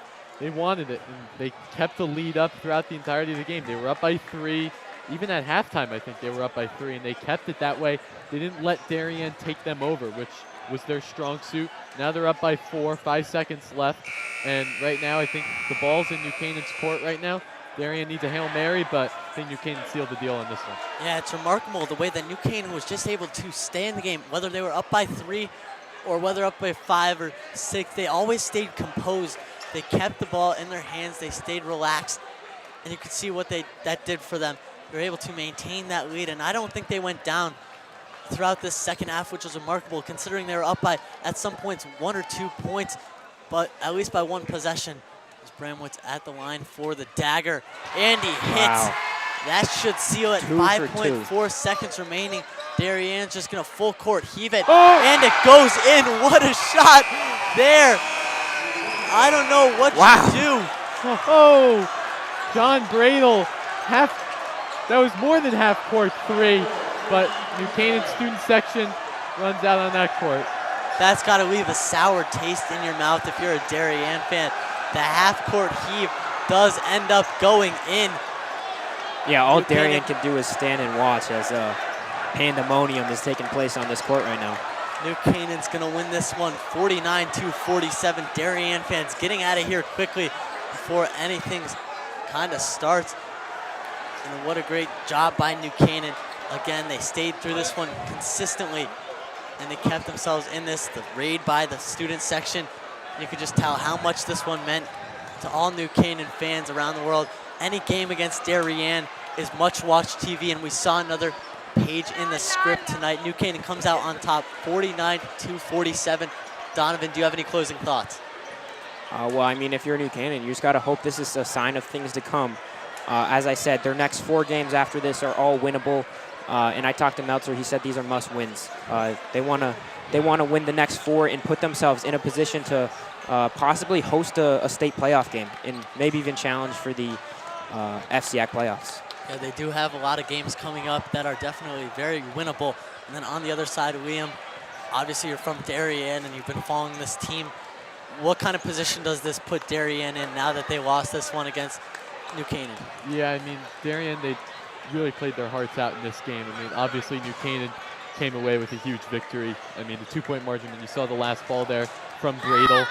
wanted it, and they kept the lead up throughout the entirety of the game. They were up by 3. Even at halftime, I think they were up by 3, and they kept it that way. They didn't let Darien take them over, which was their strong suit. Now they're up by 4, 5 seconds left, and right now I think the ball's in New Canaan's court right now. Darien needs a Hail Mary, but I think New Canaan sealed the deal on this one. Yeah, it's remarkable the way that New Canaan was just able to stay in the game, whether they were up by 3 or whether up by 5 or 6. They always stayed composed. They kept the ball in their hands. They stayed relaxed, and you could see what that did for them. They were able to maintain that lead, and I don't think they went down throughout this second half, which was remarkable considering they were up by, at some points, 1 or 2 points, but at least by 1 possession. As Bramwett's at the line for the dagger, and he hits. Wow. That should seal it. 2 for 5.4 seconds remaining. Darien's just gonna full court heave it, Oh! and it goes in. What a shot there. I don't know what you do. Oh, John Bradle, that was more than half court 3, but New Canaan student section runs out on that court. That's got to leave a sour taste in your mouth if you're a Darien fan. The half-court heave does end up going in. Yeah, all Darien can do is stand and watch as pandemonium is taking place on this court right now. New Canaan's going to win this one 49-47. Darien fans getting out of here quickly before anything kind of starts. And what a great job by New Canaan. Again, they stayed through this one consistently, and they kept themselves in this. The raid by the student section, you could just tell how much this one meant to all New Canaan fans around the world. Any game against Darien is much-watched TV, and we saw another page in the script tonight. New Canaan comes out on top, 49-47. Donovan, do you have any closing thoughts? Well, I mean, if you're New Canaan, you just got to hope this is a sign of things to come. As I said, their next 4 games after this are all winnable. And I talked to Meltzer. He said these are must-wins. They want to win the next 4 and put themselves in a position to possibly host a state playoff game and maybe even challenge for the FCAC playoffs. Yeah, they do have a lot of games coming up that are definitely very winnable. And then on the other side, Liam, obviously you're from Darien and you've been following this team. What kind of position does this put Darien in now that they lost this one against New Canaan? Yeah, I mean, Darien, they really played their hearts out in this game. I mean, obviously New Canaan came away with a huge victory. I mean, the 2-point margin, and you saw the last ball there from Bradle.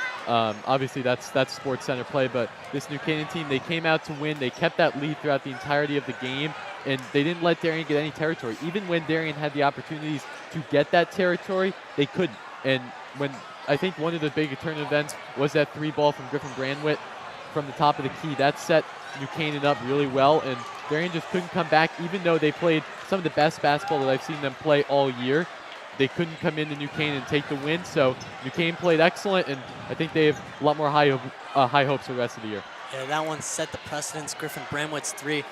Obviously, that's Sports Center play, but this New Canaan team, they came out to win. They kept that lead throughout the entirety of the game, and they didn't let Darien get any territory. Even when Darien had the opportunities to get that territory, they couldn't. And when I think one of the big turn events was that 3 ball from Griffin Bramwett from the top of the key. That set New Canaan up really well, and Darien just couldn't come back, even though they played some of the best basketball that I've seen them play all year. They couldn't come into New Canaan and take the win, so New Canaan played excellent, and I think they have a lot more high hopes for the rest of the year. Yeah, that one set the precedence. Griffin Bramwett's 3,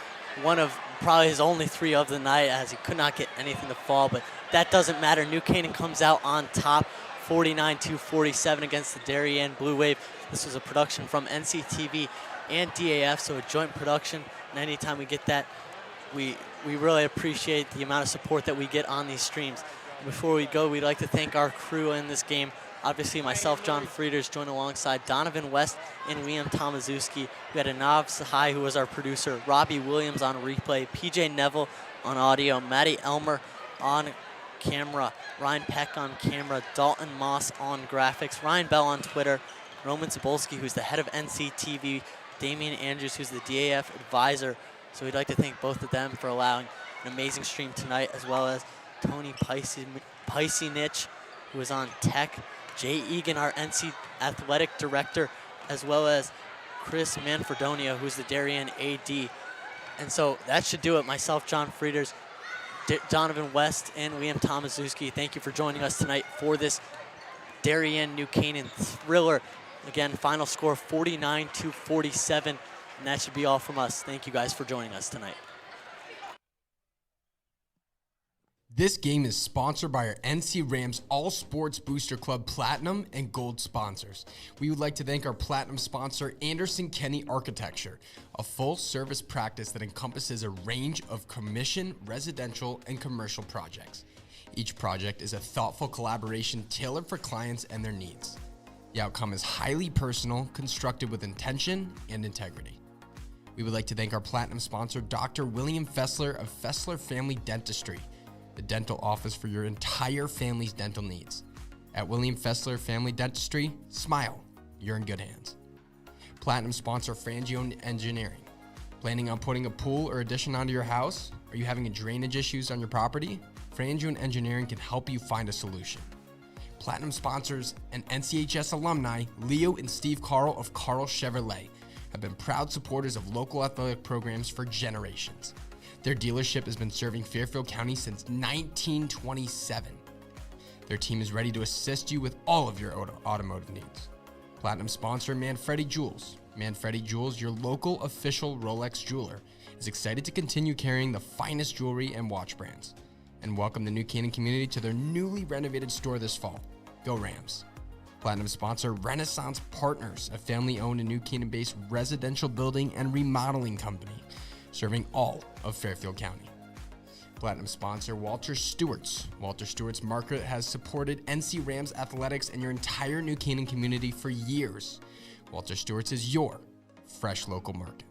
one of probably his only 3 of the night, as he could not get anything to fall, but that doesn't matter. New Canaan comes out on top, 49-47 against the Darien Blue Wave. This was a production from NCTV and DAF, so a joint production, and anytime we get that we really appreciate the amount of support that we get on these streams. Before we go, we'd like to thank our crew in this game. Obviously, myself, John Frieders, joined alongside Donovan West and Liam Tomaszewski. We had Anav Sahai, who was our producer, Robbie Williams on replay, PJ Neville on audio, Maddie Elmer on camera, Ryan Peck on camera, Dalton Moss on graphics, Ryan Bell on Twitter, Roman Cebulski, who's the head of NCTV, Damian Andrews, who's the DAF advisor. So we'd like to thank both of them for allowing an amazing stream tonight, as well as Tony Peisinich, who is on tech, Jay Egan, our NC athletic director, as well as Chris Manfredonia, who's the Darien AD. And so that should do it. Myself, John Frieders, Donovan West, and Liam Tomaszewski, thank you for joining us tonight for this Darien New Canaan thriller. Again, final score 49-47, and that should be all from us. Thank you guys for joining us tonight. This game is sponsored by our NC Rams All Sports Booster Club Platinum and Gold sponsors. We would like to thank our Platinum sponsor, Anderson Kenny Architecture, a full-service practice that encompasses a range of commission, residential, and commercial projects. Each project is a thoughtful collaboration tailored for clients and their needs. The outcome is highly personal, constructed with intention and integrity. We would like to thank our Platinum sponsor, Dr. William Fessler of Fessler Family Dentistry, the dental office for your entire family's dental needs. At William Fessler Family Dentistry, smile, you're in good hands. Platinum sponsor Frangio Engineering. Planning on putting a pool or addition onto your house? Are you having drainage issues on your property? Frangio Engineering can help you find a solution. Platinum sponsors and NCHS alumni Leo and Steve Carl of Carl Chevrolet have been proud supporters of local athletic programs for generations. Their dealership has been serving Fairfield County since 1927. Their team is ready to assist you with all of your automotive needs. Platinum sponsor Manfredi Jewels. Manfredi Jewels, your local official Rolex jeweler, is excited to continue carrying the finest jewelry and watch brands, and welcome the New Canaan community to their newly renovated store this fall. Go Rams. Platinum sponsor Renaissance Partners, a family-owned and New Canaan-based residential building and remodeling company, serving all of Fairfield County. Platinum sponsor Walter Stewart's. Walter Stewart's Market has supported NC Rams athletics and your entire New Canaan community for years. Walter Stewart's is your fresh local market.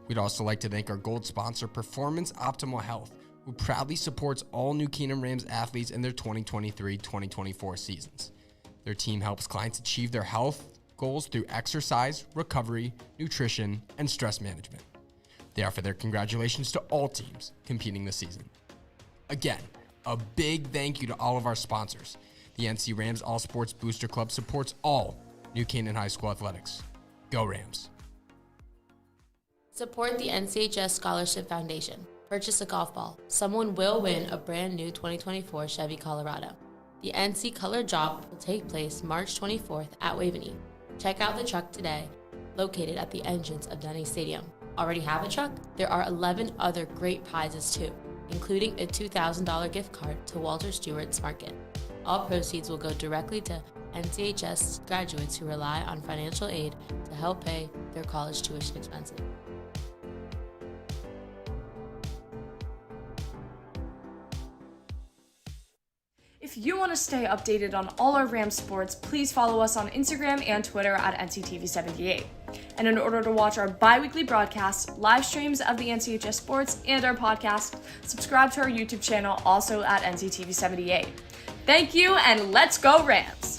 We'd also like to thank our gold sponsor Performance Optimal Health, who proudly supports all New Canaan Rams athletes in their 2023-2024 seasons. Their team helps clients achieve their health goals through exercise, recovery, nutrition, and stress management. They offer their congratulations to all teams competing this season. Again, a big thank you to all of our sponsors. The NC Rams All Sports Booster Club supports all New Canaan High School athletics. Go Rams. Support the NCHS Scholarship Foundation. Purchase a golf ball. Someone will win a brand new 2024 Chevy Colorado. The NC Color Drop will take place March 24th at Waveney. Check out the truck today, located at the entrance of Denny Stadium. Already have a truck? There are 11 other great prizes too, including a $2,000 gift card to Walter Stewart's Market. All proceeds will go directly to NCHS graduates who rely on financial aid to help pay their college tuition expenses. If you want to stay updated on all our Rams sports, please follow us on Instagram and Twitter at NCTV78. And in order to watch our bi-weekly broadcasts, live streams of the NCHS sports, and our podcast, subscribe to our YouTube channel, also at NCTV78. Thank you, and let's go Rams!